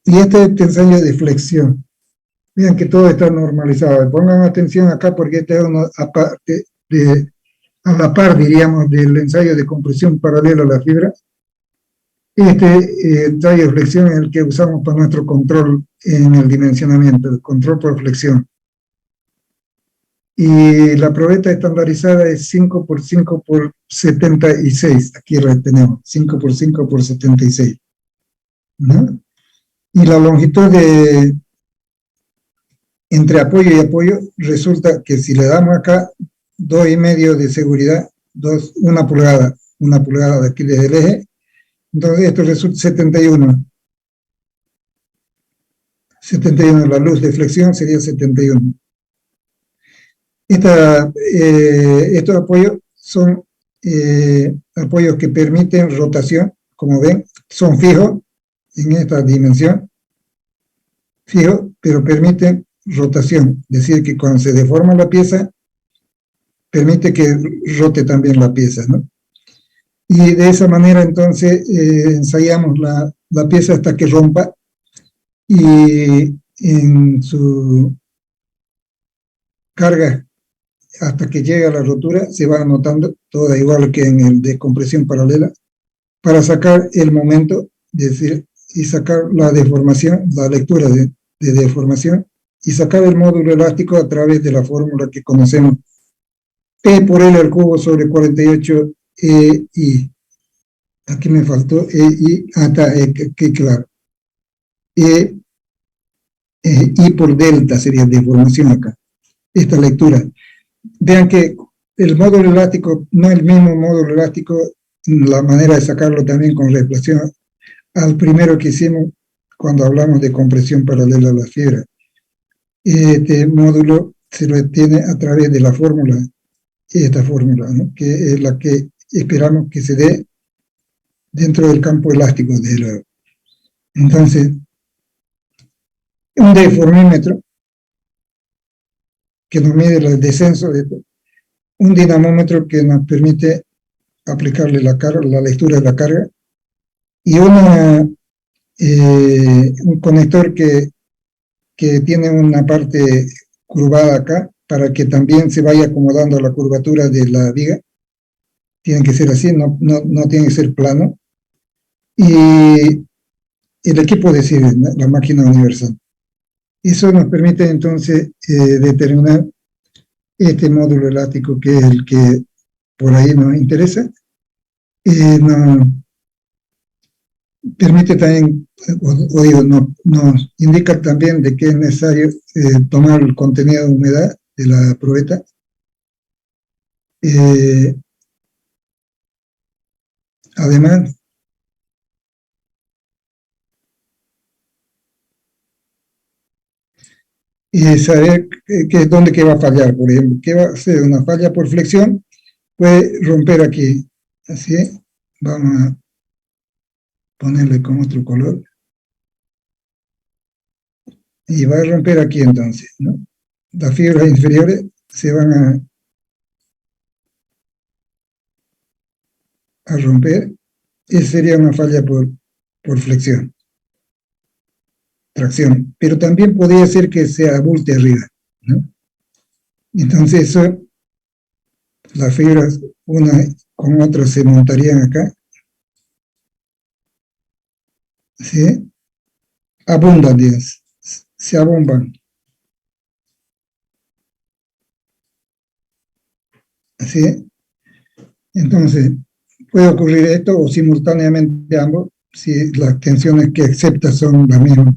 Y este es el ensayo de flexión. Vean que todo está normalizado. Pongan atención acá porque este es uno aparte a la par, diríamos, del ensayo de compresión paralela a la fibra. Este ensayo de flexión es el que usamos para nuestro control en el dimensionamiento, el control por flexión. Y la probeta estandarizada es 5 por 5 por 76. Aquí la tenemos, 5 por 5 por 76. ¿No? Y la longitud entre apoyo y apoyo resulta que si le damos acá 2,5 de seguridad, 1 pulgada de aquí desde el eje, entonces esto resulta 71. 71, la luz de flexión sería 71. Estos apoyos son apoyos que permiten rotación, como ven, son fijos en esta dimensión, fijos, pero permiten rotación, es decir, que cuando se deforma la pieza, permite que rote también la pieza, ¿no? Y de esa manera entonces ensayamos la pieza hasta que rompa y en su carga hasta que llega a la rotura se va anotando toda igual que en el de compresión paralela para sacar el momento, es decir, y sacar la deformación, la lectura de deformación y sacar el módulo elástico a través de la fórmula que conocemos, P por L al cubo sobre 48 EI. Aquí me faltó EI, está, que claro. I por delta sería deformación acá. Esta lectura. Vean que el módulo elástico no es el mismo módulo elástico, la manera de sacarlo también con reflexión al primero que hicimos cuando hablamos de compresión paralela a la fibra. Este módulo se lo obtiene a través de la fórmula, esta fórmula, ¿no? Que es la que esperamos que se dé dentro del campo elástico. Entonces, un deformímetro que nos mide el descenso de esto, un dinamómetro que nos permite aplicarle la lectura de la carga, y un conector que tiene una parte curvada acá, para que también se vaya acomodando la curvatura de la viga. Tiene que ser así, no tiene que ser plano. Y el equipo decide, ¿no? La máquina universal. Eso nos permite entonces determinar este módulo elástico, que es el que por ahí nos interesa. Nos permite también, nos indica también de que es necesario tomar el contenido de humedad de la probeta. Además, y saber dónde va a fallar, por ejemplo, que va a ser una falla por flexión, puede romper aquí, así, vamos a ponerle con otro color, y va a romper aquí entonces, ¿no? Las fibras inferiores se van a romper, esa sería una falla por flexión, tracción, pero también podría ser que se abulte arriba, ¿no? Entonces eso, las fibras una con otra se montarían acá, ¿sí? Abundan, digamos, se abomban. ¿Sí? Entonces, puede ocurrir esto o simultáneamente ambos, si las tensiones que acepta son las mismas.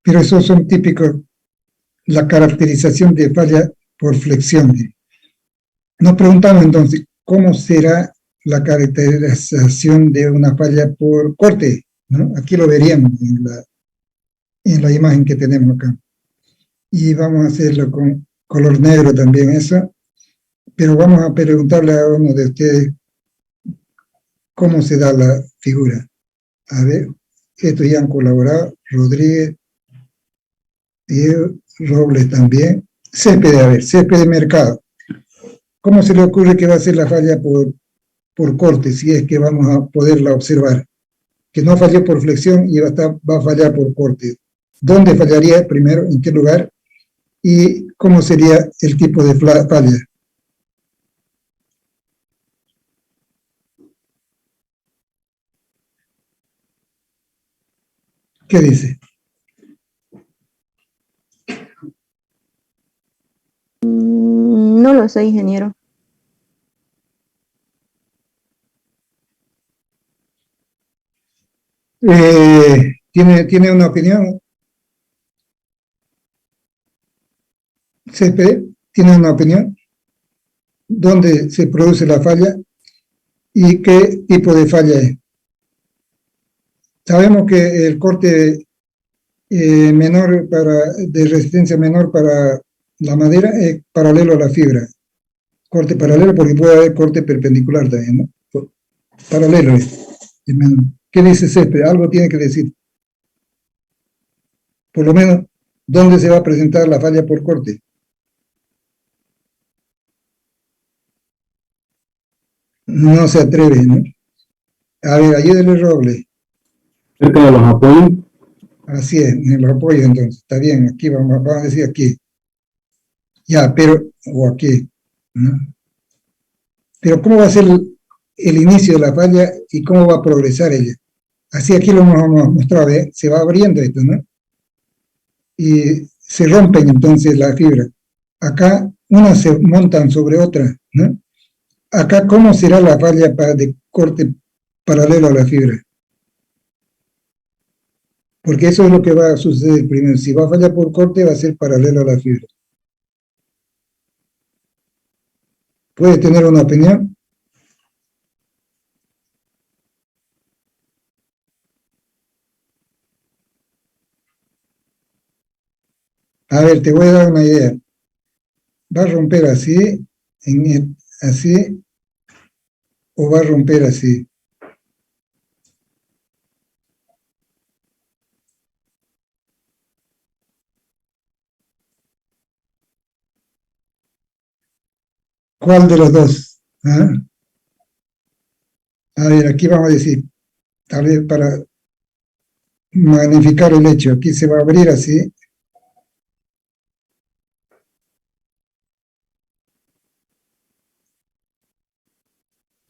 Pero esos son típicos, la caracterización de falla por flexión. Nos preguntamos entonces, ¿cómo será la caracterización de una falla por corte? ¿No? Aquí lo veríamos en la imagen que tenemos acá. Y vamos a hacerlo con color negro también eso. Pero vamos a preguntarle a uno de ustedes cómo se da la figura. A ver, estos ya han colaborado, Rodríguez, Diego, Robles también. Césped, a ver, Césped de Mercado. ¿Cómo se le ocurre que va a ser la falla por corte, si es que vamos a poderla observar? Que no falló por flexión y va a fallar por corte. ¿Dónde fallaría primero? ¿En qué lugar? ¿Y cómo sería el tipo de falla? ¿Qué dice? No lo sé, ingeniero. ¿Tiene una opinión? ¿CP tiene una opinión? ¿Dónde se produce la falla? ¿Y qué tipo de falla es? Sabemos que el corte menor de resistencia menor para la madera es paralelo a la fibra. Corte paralelo porque puede haber corte perpendicular también, ¿no? Paralelo es. ¿Qué dice Césped? Algo tiene que decir. Por lo menos, ¿dónde se va a presentar la falla por corte? No se atreve, ¿no? A ver, ayúdele, Robles. Cerca de los apoyos. Así es, en los apoyos entonces. Está bien, aquí vamos a decir aquí. Ya, pero, o aquí, ¿no? Pero ¿cómo va a ser el inicio de la falla y cómo va a progresar ella? Así aquí lo hemos mostrado, ¿eh? Se va abriendo esto, ¿no? Y se rompen entonces las fibras. Acá unas se montan sobre otras, ¿no? Acá, ¿cómo será la falla de corte paralelo a la fibra? Porque eso es lo que va a suceder primero. Si va a fallar por corte, va a ser paralelo a la fibra. ¿Puede tener una opinión? A ver, te voy a dar una idea. ¿Va a romper así, así, o va a romper así? ¿Cuál de los dos? ¿Ah? A ver, aquí vamos a decir, tal vez para magnificar el hecho, aquí se va a abrir así.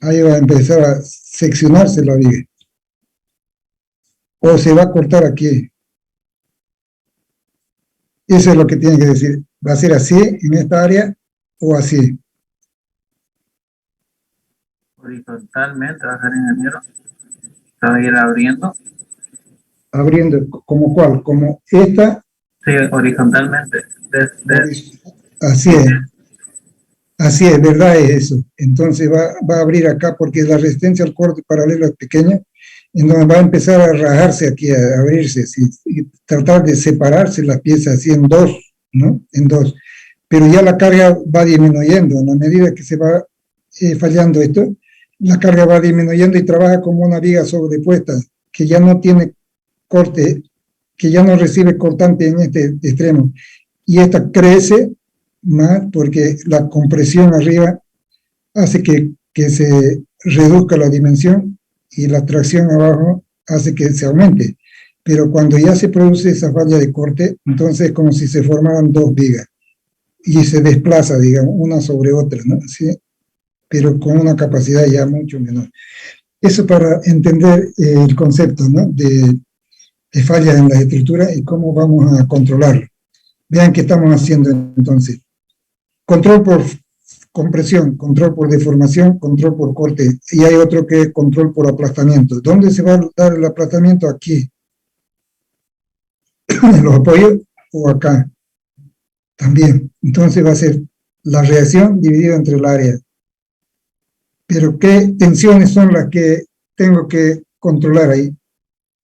Ahí va a empezar a seccionarse la viga. O se va a cortar aquí. Eso es lo que tiene que decir. ¿Va a ser así en esta área o así? Horizontalmente va a ser, ingeniero. Se va a ir abriendo. Abriendo, ¿como cuál? ¿Como esta? Sí, horizontalmente. Así es. Así es, verdad es eso. Entonces va a abrir acá porque la resistencia al corte paralelo es pequeña, entonces va a empezar a rajarse aquí, a abrirse, ¿sí? Y tratar de separarse las piezas así en dos, ¿no? En dos. Pero ya la carga va disminuyendo, en la medida que se va fallando esto, la carga va disminuyendo y trabaja como una viga sobrepuesta, que ya no tiene corte, que ya no recibe cortante en este extremo. Y esta crece más porque la compresión arriba hace que se reduzca la dimensión y la tracción abajo hace que se aumente. Pero cuando ya se produce esa falla de corte, entonces es como si se formaran dos vigas y se desplaza, digamos, una sobre otra, ¿no? ¿Sí? Pero con una capacidad ya mucho menor. Eso para entender el concepto, ¿no? de fallas en la estructura y cómo vamos a controlarlo. Vean qué estamos haciendo entonces. Control compresión, control por deformación, control por corte, y hay otro que es control por aplastamiento. ¿Dónde se va a dar el aplastamiento? Aquí. En los apoyos o acá. También. Entonces va a ser la reacción dividida entre el área. Pero ¿qué tensiones son las que tengo que controlar ahí?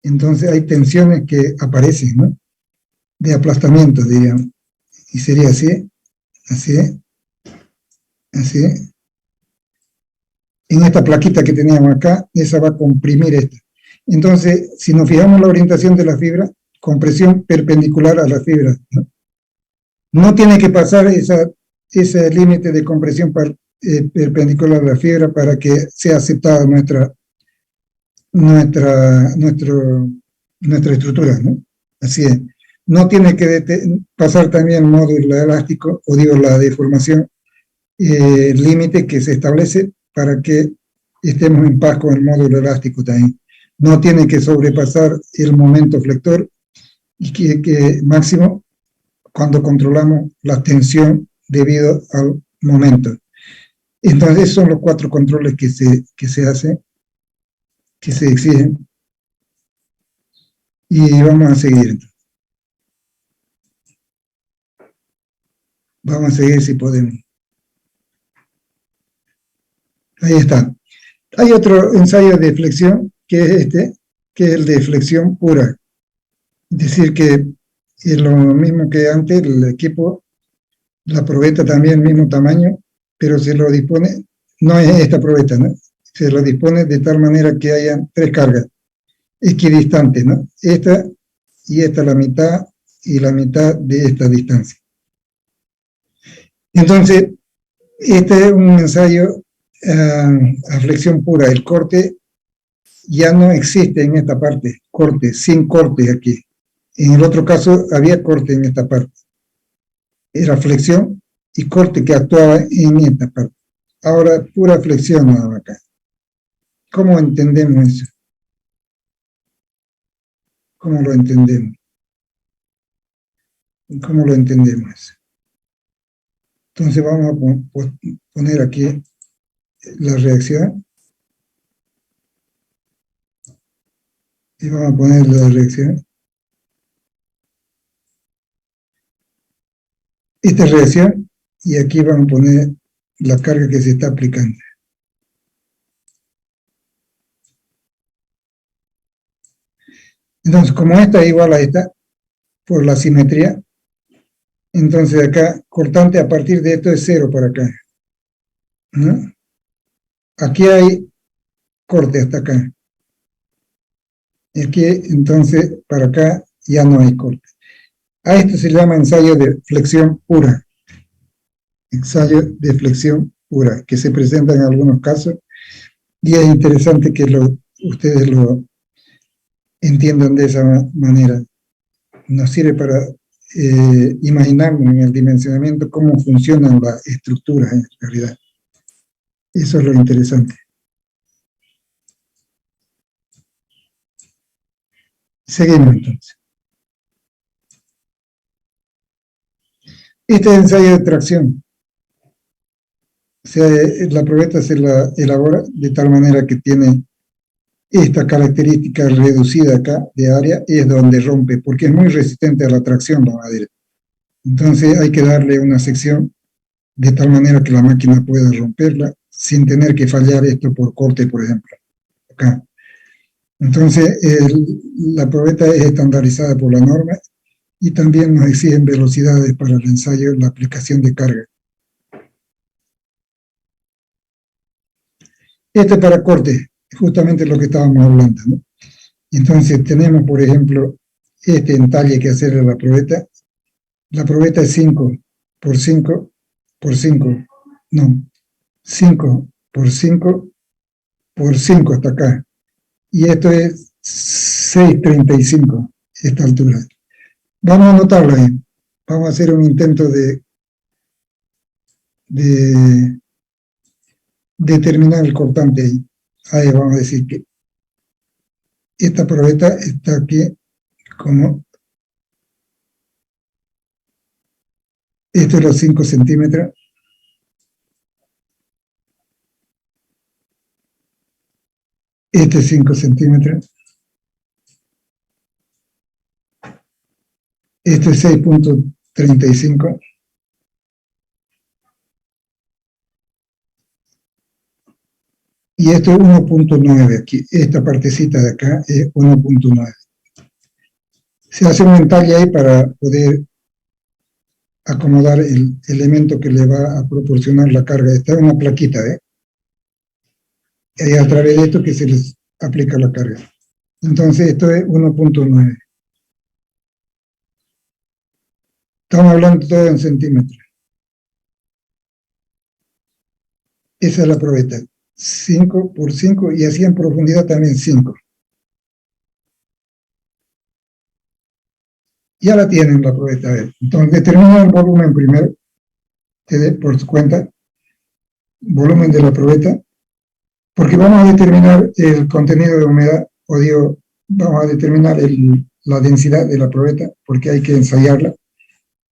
Entonces hay tensiones que aparecen, ¿no? De aplastamiento, diríamos. Y sería así, así, así. En esta plaquita que teníamos acá, esa va a comprimir esta. Entonces, si nos fijamos la orientación de la fibra, compresión perpendicular a la fibra, ¿no? No tiene que pasar ese límite de compresión perpendicular a la fibra para que sea aceptada nuestra estructura, ¿no? Así es. No tiene que pasar también el módulo elástico, o digo la deformación, límite que se establece para que estemos en paz con el módulo elástico también. No tiene que sobrepasar el momento flector y que máximo cuando controlamos la tensión debido al momento. Entonces, esos son los 4 controles que se hacen, que se exigen. Y vamos a seguir. Vamos a seguir si podemos. Ahí está. Hay otro ensayo de flexión, que es este, que es el de flexión pura. Es decir, que es lo mismo que antes, el equipo, la probeta también, mismo tamaño, pero se lo dispone, no es esta probeta, ¿no? Se lo dispone de tal manera que hayan 3 cargas equidistantes, ¿no? Esta y esta la mitad y la mitad de esta distancia. Entonces, este es un ensayo a flexión pura. El corte ya no existe en esta parte, corte, sin corte aquí. En el otro caso había corte en esta parte. Era flexión y corte que actuaba en esta parte. Ahora pura flexión nada más acá. ¿Cómo entendemos eso? ¿Cómo lo entendemos? ¿Cómo lo entendemos eso? Entonces vamos a poner aquí la reacción. Y vamos a poner la reacción. Esta reacción, y aquí vamos a poner la carga que se está aplicando. Entonces, como esta es igual a esta, por la simetría, entonces acá, cortante a partir de esto es 0 para acá, ¿no? Aquí hay corte hasta acá. Y aquí, entonces, para acá ya no hay corte. A esto se llama ensayo de flexión pura. Ensayo de flexión pura, que se presenta en algunos casos, y es interesante que ustedes lo entiendan de esa manera. Nos sirve para imaginarnos en el dimensionamiento cómo funcionan las estructuras en realidad. Eso es lo interesante. Seguimos entonces. Este es el ensayo de tracción. O sea, la probeta se la elabora de tal manera que tiene esta característica reducida acá de área, y es donde rompe, porque es muy resistente a la tracción la madera. Entonces hay que darle una sección de tal manera que la máquina pueda romperla sin tener que fallar esto por corte, por ejemplo. Acá. Entonces la probeta es estandarizada por la norma y también nos exigen velocidades para el ensayo, la aplicación de carga. Este para corte, justamente lo que estábamos hablando, ¿no? Entonces tenemos, por ejemplo, este entalle que hacerle a la probeta. La probeta es 5 por 5 por 5, no, 5 por 5 por 5 hasta acá. Y esto es 6,35, esta altura. Vamos a anotarlo ahí. Vamos a hacer un intento de determinar el cortante ahí. Ahí vamos a decir que esta probeta está aquí como, esto es los 5 centímetros, Este es 5 centímetros. Este es 6.35. Y esto es 1.9 aquí. Esta partecita de acá es 1.9. Se hace un entalle ahí para poder acomodar el elemento que le va a proporcionar la carga. Esta es una plaquita, ¿eh? Y a través de esto que se les aplica la carga. Entonces esto es 1.9. Estamos hablando todo en centímetros. Esa es la probeta. 5 por 5 y así en profundidad también 5. Ya la tienen la probeta. A ver. Entonces determina el volumen primero. Por su cuenta. Volumen de la probeta. Porque vamos a determinar el contenido de humedad. O digo, vamos a determinar la densidad de la probeta. Porque hay que ensayarla.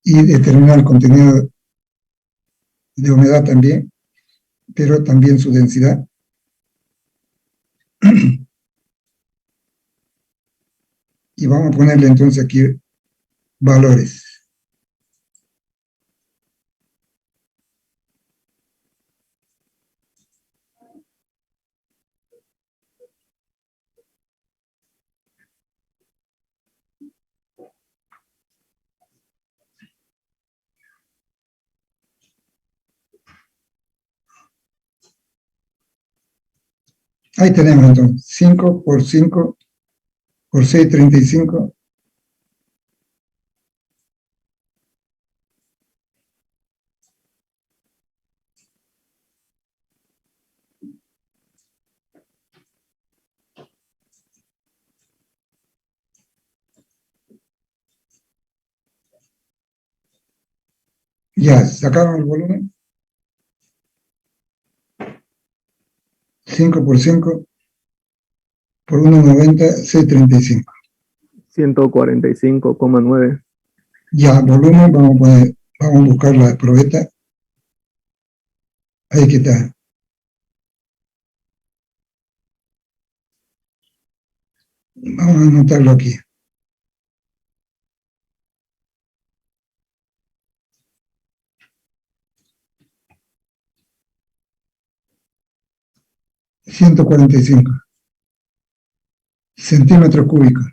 Y determinar el contenido de humedad también. Pero también su densidad. Y vamos a ponerle entonces aquí valores. Ahí tenemos entonces 5 por 5 por 6,35. Ya, sacaron el volumen. 5 por 5 por 1,90, 6,35. 145,9. Ya, volumen, vamos a buscar la probeta. Ahí que está. Vamos a anotarlo aquí. $145 centímetros cúbicos.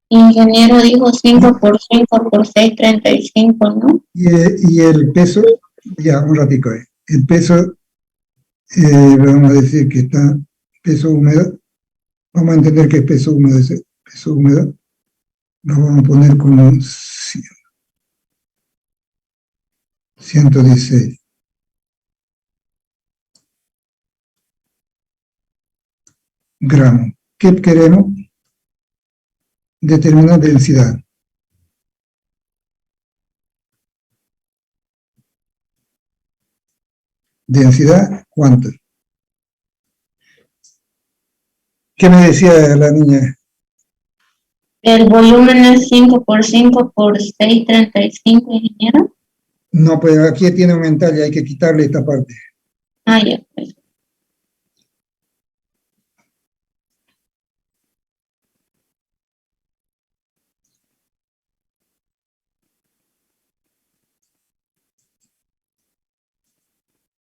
Ingeniero dijo 5 por 5 por 6,35, ¿no? Y el peso, ya, un ratico ahí. El peso, vamos a decir que está peso húmedo. Vamos a entender que es peso húmedo ese. Peso húmedo. Lo vamos a poner como 116. Gramos. ¿Qué queremos? Determinar densidad. Densidad, ¿cuánto? ¿Qué me decía la niña? El volumen es 5 por 5 por 6,35, ingeniero. No, pues aquí tiene un entalle, hay que quitarle esta parte. Ah, ya, pues.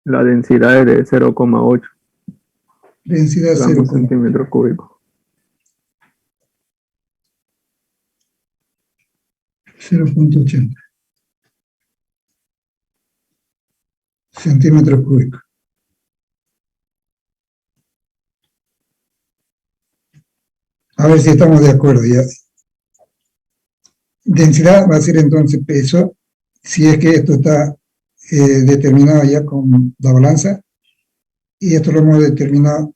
La densidad es de 0,8 Densidad gramos 0,8. centímetros cúbicos. 0,80 centímetros cúbicos. A ver si estamos de acuerdo ya. Densidad va a ser entonces peso, si es que esto está determinado ya con la balanza, y esto lo hemos determinado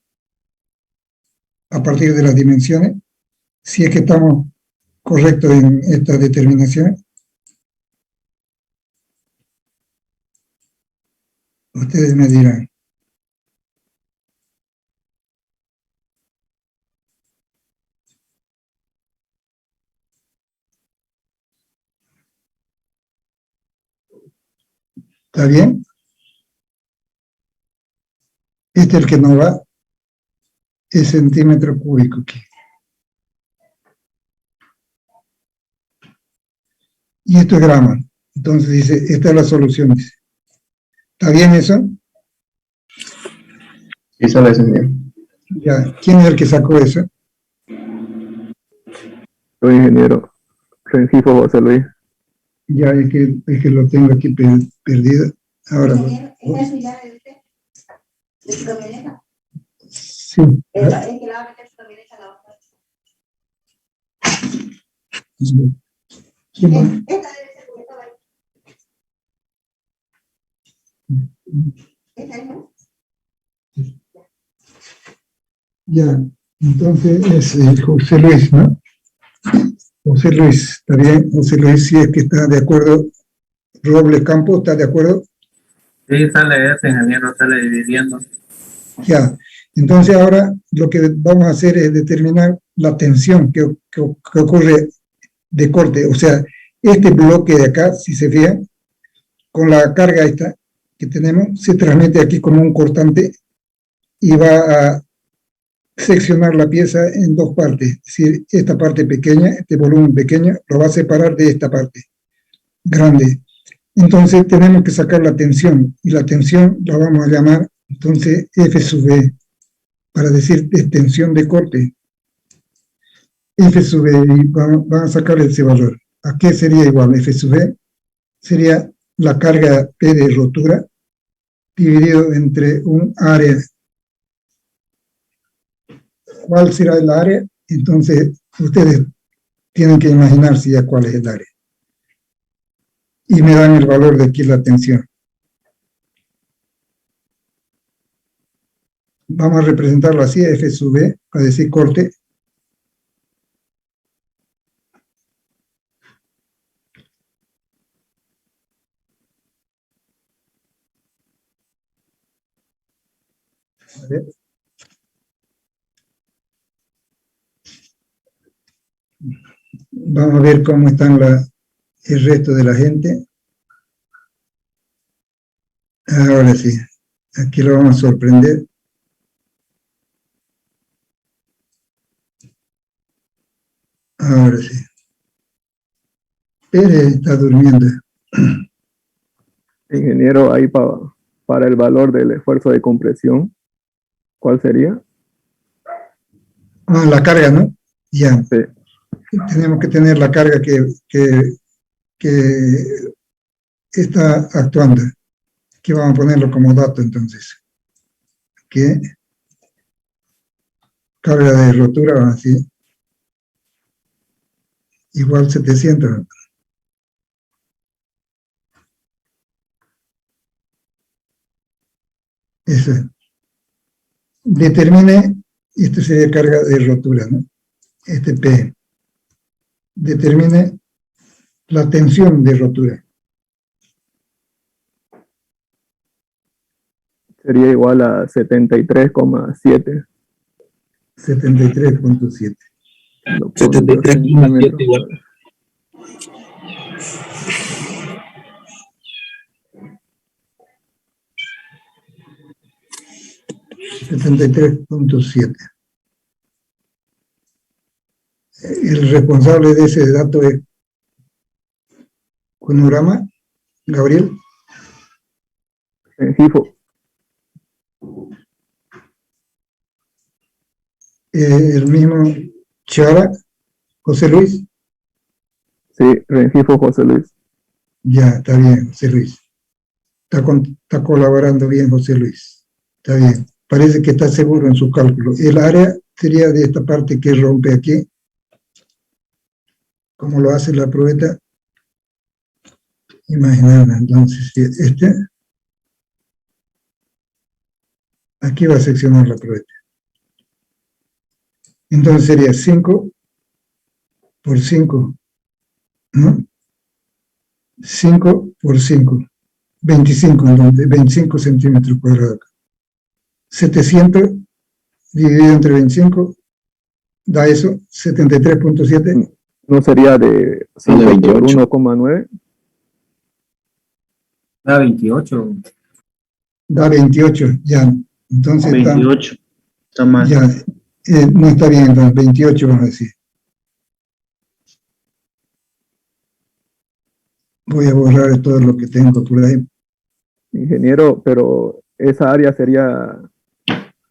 a partir de las dimensiones, si es que estamos correctos en esta determinación. Ustedes me dirán. ¿Está bien? Este es el que no va, es centímetro cúbico aquí. Y esto es grama. Entonces dice, esta es la solución. Dice. ¿Está bien eso? Sí, sale eso bien. Ya, ¿quién es el que sacó eso? Soy ingeniero. Rengifo José Luis. Ya, es que lo tengo aquí perdido. Ahora. Sí. ¿Quién más? Ya, entonces es José Luis, ¿no? José Luis, ¿está bien? José Luis, si es que está de acuerdo. Robles Campo, ¿está de acuerdo? Sí, sale ese, ingeniero, sale dividiendo. Ya, entonces ahora lo que vamos a hacer es determinar la tensión que ocurre de corte. O sea, este bloque de acá, si se fijan, con la carga esta que tenemos, se transmite aquí como un cortante y va a seccionar la pieza en dos partes. Es decir, esta parte pequeña, este volumen pequeño, lo va a separar de esta parte grande. Entonces tenemos que sacar la tensión, y la tensión la vamos a llamar, entonces, F sub B, para decir tensión de corte. F sub B, y van a sacar ese valor. ¿A qué sería igual? F sub B sería la carga P de rotura dividido entre un área. ¿Cuál será el área? Entonces, ustedes tienen que imaginarse ya cuál es el área. Y me dan el valor de aquí la tensión. Vamos a representarlo así, F sub B, para decir corte. A ver. Vamos a ver cómo están el resto de la gente. Ahora sí, aquí lo vamos a sorprender. Ahora sí. Pérez está durmiendo. Ingeniero, ahí para el valor del esfuerzo de compresión, ¿cuál sería? Ah, la carga, ¿no? Ya. Sí. Tenemos que tener la carga que está actuando. Aquí vamos a ponerlo como dato, entonces. Que carga de rotura, así. Igual 700. Eso. Determine, esto sería carga de rotura, ¿no? Este P. Determine la tensión de rotura. Sería igual a 73,7. 73.7. 73,7 igual. .7. El responsable de ese dato es Conurama, Gabriel. Rengifo. El mismo Chara, José Luis. Sí, Rengifo José Luis. Ya, está bien, José Luis. Está colaborando bien, José Luis. Está bien. Parece que está seguro en su cálculo. El área sería de esta parte que rompe aquí. Como lo hace la probeta. Imaginarla, entonces, aquí va a seccionar la probeta. Entonces sería 5 por 5, ¿no? 5 por 5, 25, entonces, 25 centímetros cuadrados. 700 dividido entre 25 da eso, 73.7. ¿No sería de 5 por 1,9? Da 28. Da 28, ya. Entonces 28. Está mal. ya, no está bien, entonces 28 vamos a decir. Voy a borrar todo lo que tengo por ahí. Ingeniero, pero esa área sería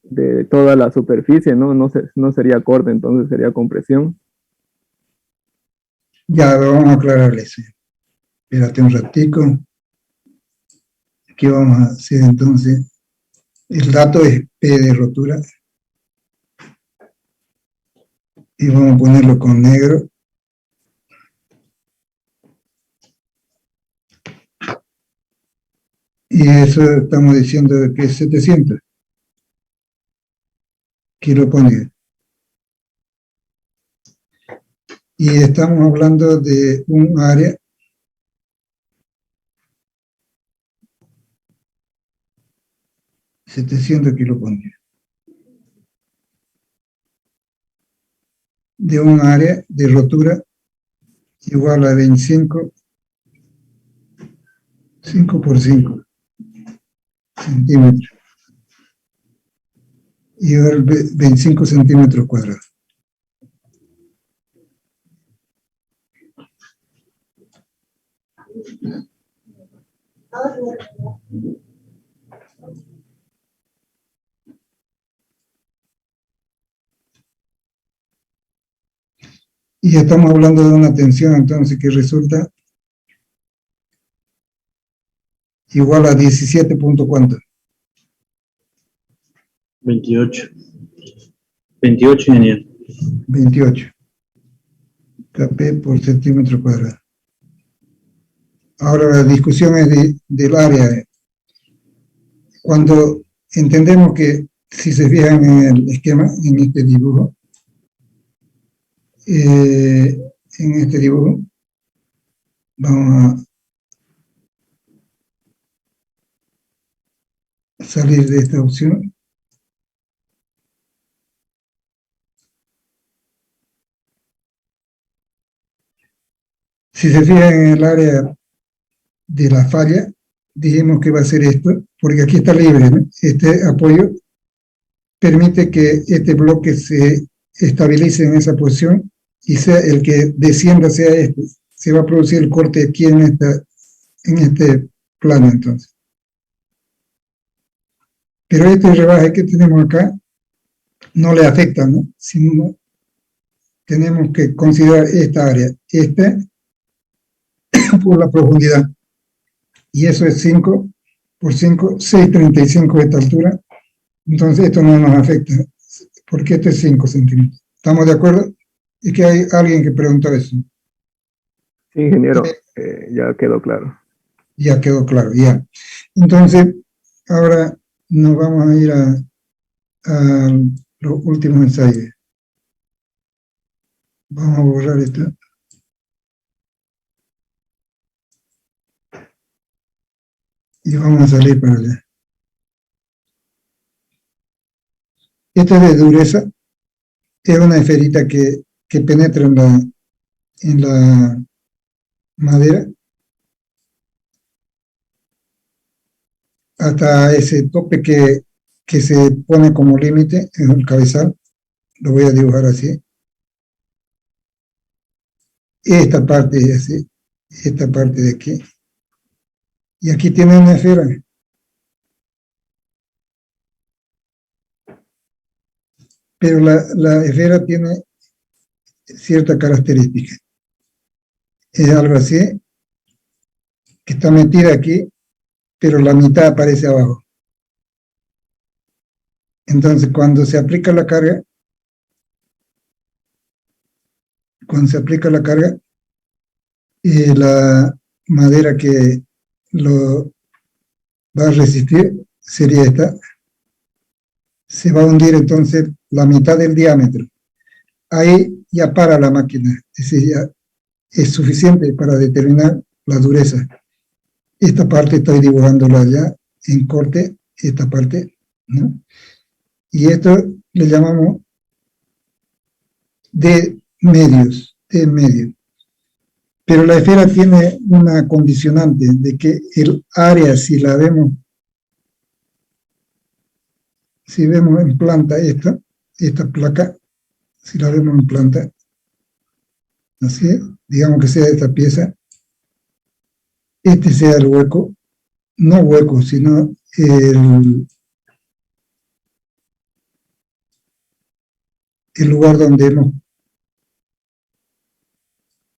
de toda la superficie, ¿no? No sería corte, entonces sería compresión. Ya, vamos a aclarar eso. Espérate un ratico. ¿Qué vamos a hacer entonces? El dato es P de rotura. Y vamos a ponerlo con negro. Y eso estamos diciendo que es 700. kiloponios. Y estamos hablando de un área de 700 kiloponios. De un área de rotura igual a 25, 5 por 5 centímetros. Y ahora 25 centímetros cuadrados. Y estamos hablando de una tensión entonces que resulta igual a 17 punto ¿cuánto? 28. 28, ingeniero. 28 kp por centímetro cuadrado. Ahora la discusión es del área. Cuando entendemos que, si se fijan en el esquema, en este dibujo, vamos a salir de esta opción. Si se fijan en el área de la falla, dijimos que va a ser esto, porque aquí está libre, ¿no? Este apoyo permite que este bloque se estabilice en esa posición y sea el que descienda sea este. Se va a producir el corte aquí en este plano entonces. Pero este rebaje que tenemos acá no le afecta, ¿no? Sino tenemos que considerar esta área, esta por la profundidad. Y eso es 5 por 5, 6,35 de esta altura. Entonces esto no nos afecta, porque esto es 5 centímetros. ¿Estamos de acuerdo? Es que hay alguien que preguntó eso. Sí, ingeniero, ya quedó claro. Ya quedó claro, ya. Entonces, ahora nos vamos a ir a los últimos ensayos. Vamos a borrar esto. Y vamos a salir para allá. Esta es de dureza. Es una esferita que penetra en la madera hasta ese tope que se pone como límite en el cabezal. Lo voy a dibujar así. Esta parte es así. Esta parte de aquí. Y aquí tiene una esfera. Pero la esfera tiene cierta característica. Es algo así, que está metida aquí, pero la mitad aparece abajo. Entonces, cuando se aplica la carga, la madera que lo va a resistir sería esta. Se va a hundir entonces la mitad del diámetro. Ahí ya para la máquina, es decir, ya es suficiente para determinar la dureza. Esta parte estoy dibujándola ya en corte, esta parte, ¿no? Y esto le llamamos de medios, de medio. Pero la esfera tiene una condicionante de que el área, si la vemos, si vemos en planta esta placa, si la vemos en planta, así, digamos que sea esta pieza, este sea el hueco, no hueco, sino el lugar donde hemos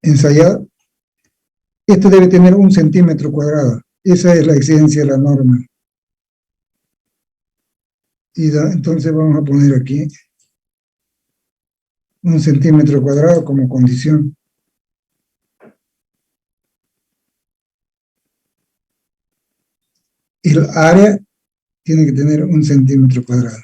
ensayado. Esto debe tener 1 centímetro cuadrado. Esa es la exigencia de la norma. Y entonces vamos a poner aquí 1 centímetro cuadrado como condición. El área tiene que tener 1 centímetro cuadrado.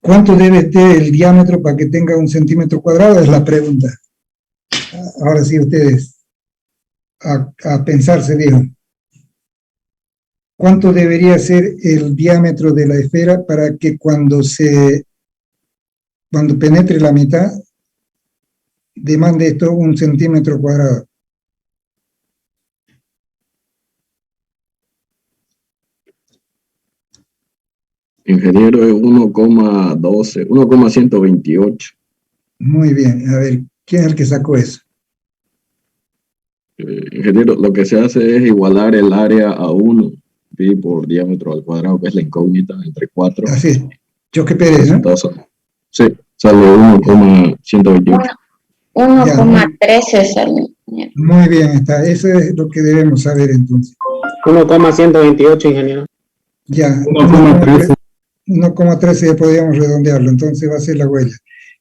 ¿Cuánto debe ser el diámetro para que tenga 1 centímetro cuadrado? Es la pregunta. Ahora sí, ustedes a pensar se digan. ¿Cuánto debería ser el diámetro de la esfera para que cuando penetre la mitad demande esto 1 centímetro cuadrado? Ingeniero, es 1,12, 1,128. Muy bien, a ver, ¿quién es el que sacó eso? Ingeniero, lo que se hace es igualar el área a 1 pi por diámetro al cuadrado, que es la incógnita, entre 4. Así es, Choque Pérez, ¿no? Sí, sale 1,128. 1,13 sale. Muy bien, está. Eso es lo que debemos saber entonces. 1,128, ingeniero. Ya, 1,13. 1,13 podríamos redondearlo, entonces va a ser la huella.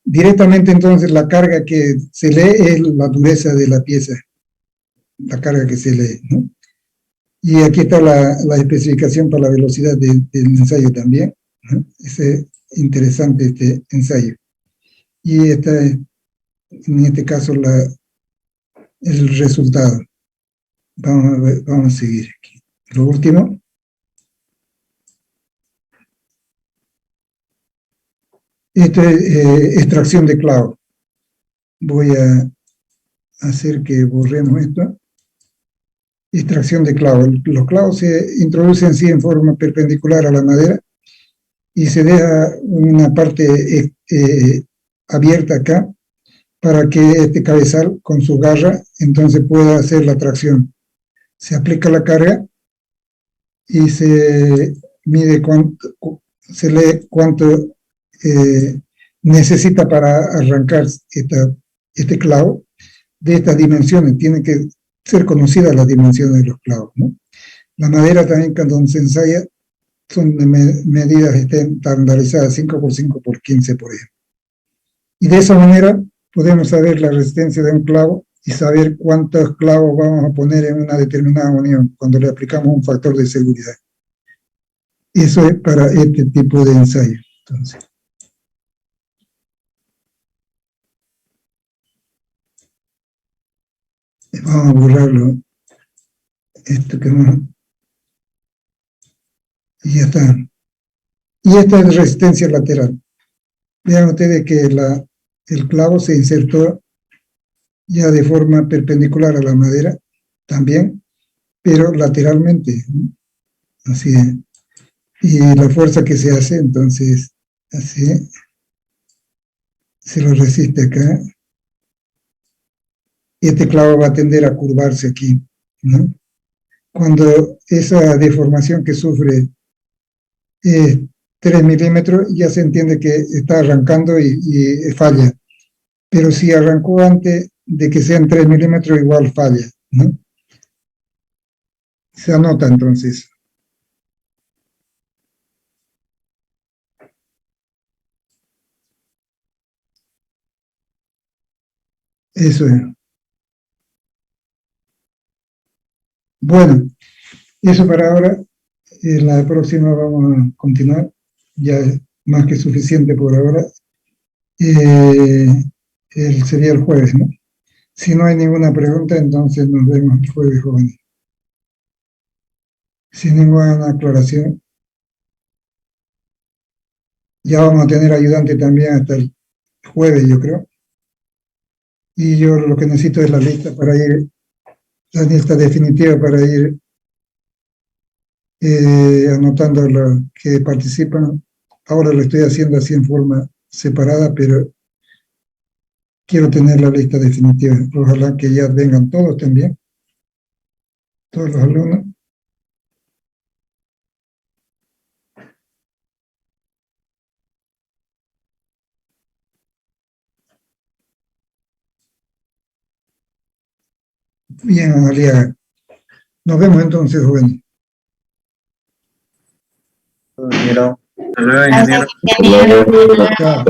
Directamente entonces la carga que se lee es la dureza de la pieza, la carga que se lee, ¿no? Y aquí está la especificación para la velocidad del ensayo también, ¿no? Es interesante este ensayo. Y esta es, en este caso, el resultado. Vamos a ver, vamos a seguir aquí. Lo último. Esto es extracción de clavo. Voy a hacer que borremos esto. Extracción de clavo. Los clavos se introducen así en forma perpendicular a la madera y se deja una parte abierta acá para que este cabezal con su garra entonces pueda hacer la tracción. Se aplica la carga y se mide se lee cuánto necesita para arrancar este clavo de estas dimensiones. Tienen que ser conocidas las dimensiones de los clavos, ¿no? La madera también cuando se ensaya son de medidas estandarizadas, 5 por 5 por 15 por ejemplo. Y de esa manera podemos saber la resistencia de un clavo y saber cuántos clavos vamos a poner en una determinada unión cuando le aplicamos un factor de seguridad. Eso es para este tipo de ensayo. Entonces, vamos a borrarlo. Esto que no. Y ya está. Y esta es resistencia lateral. Vean ustedes que el clavo se insertó ya de forma perpendicular a la madera también, pero lateralmente, ¿no? Así es. Y la fuerza que se hace, entonces, así, se lo resiste acá. Este clavo va a tender a curvarse aquí, ¿no? Cuando esa deformación que sufre es 3 milímetros, ya se entiende que está arrancando y falla. Pero si arrancó antes de que sean 3 milímetros, igual falla, ¿no? Se anota entonces. Eso es. Bueno, eso para ahora. En la próxima vamos a continuar. Ya es más que suficiente por ahora. sería el jueves, ¿no? Si no hay ninguna pregunta, entonces nos vemos el jueves, jóvenes. Sin ninguna aclaración. Ya vamos a tener ayudante también hasta el jueves, yo creo. Y yo lo que necesito es la lista para ir, la lista definitiva para ir anotando los que participan. Ahora lo estoy haciendo así en forma separada, pero quiero tener la lista definitiva. Ojalá que ya vengan todos también, todos los alumnos. Bien, Aliaga. Nos vemos entonces, jóvenes. Ingeniero. Hasta luego, ingeniero. Gracias, ingeniero. Chao.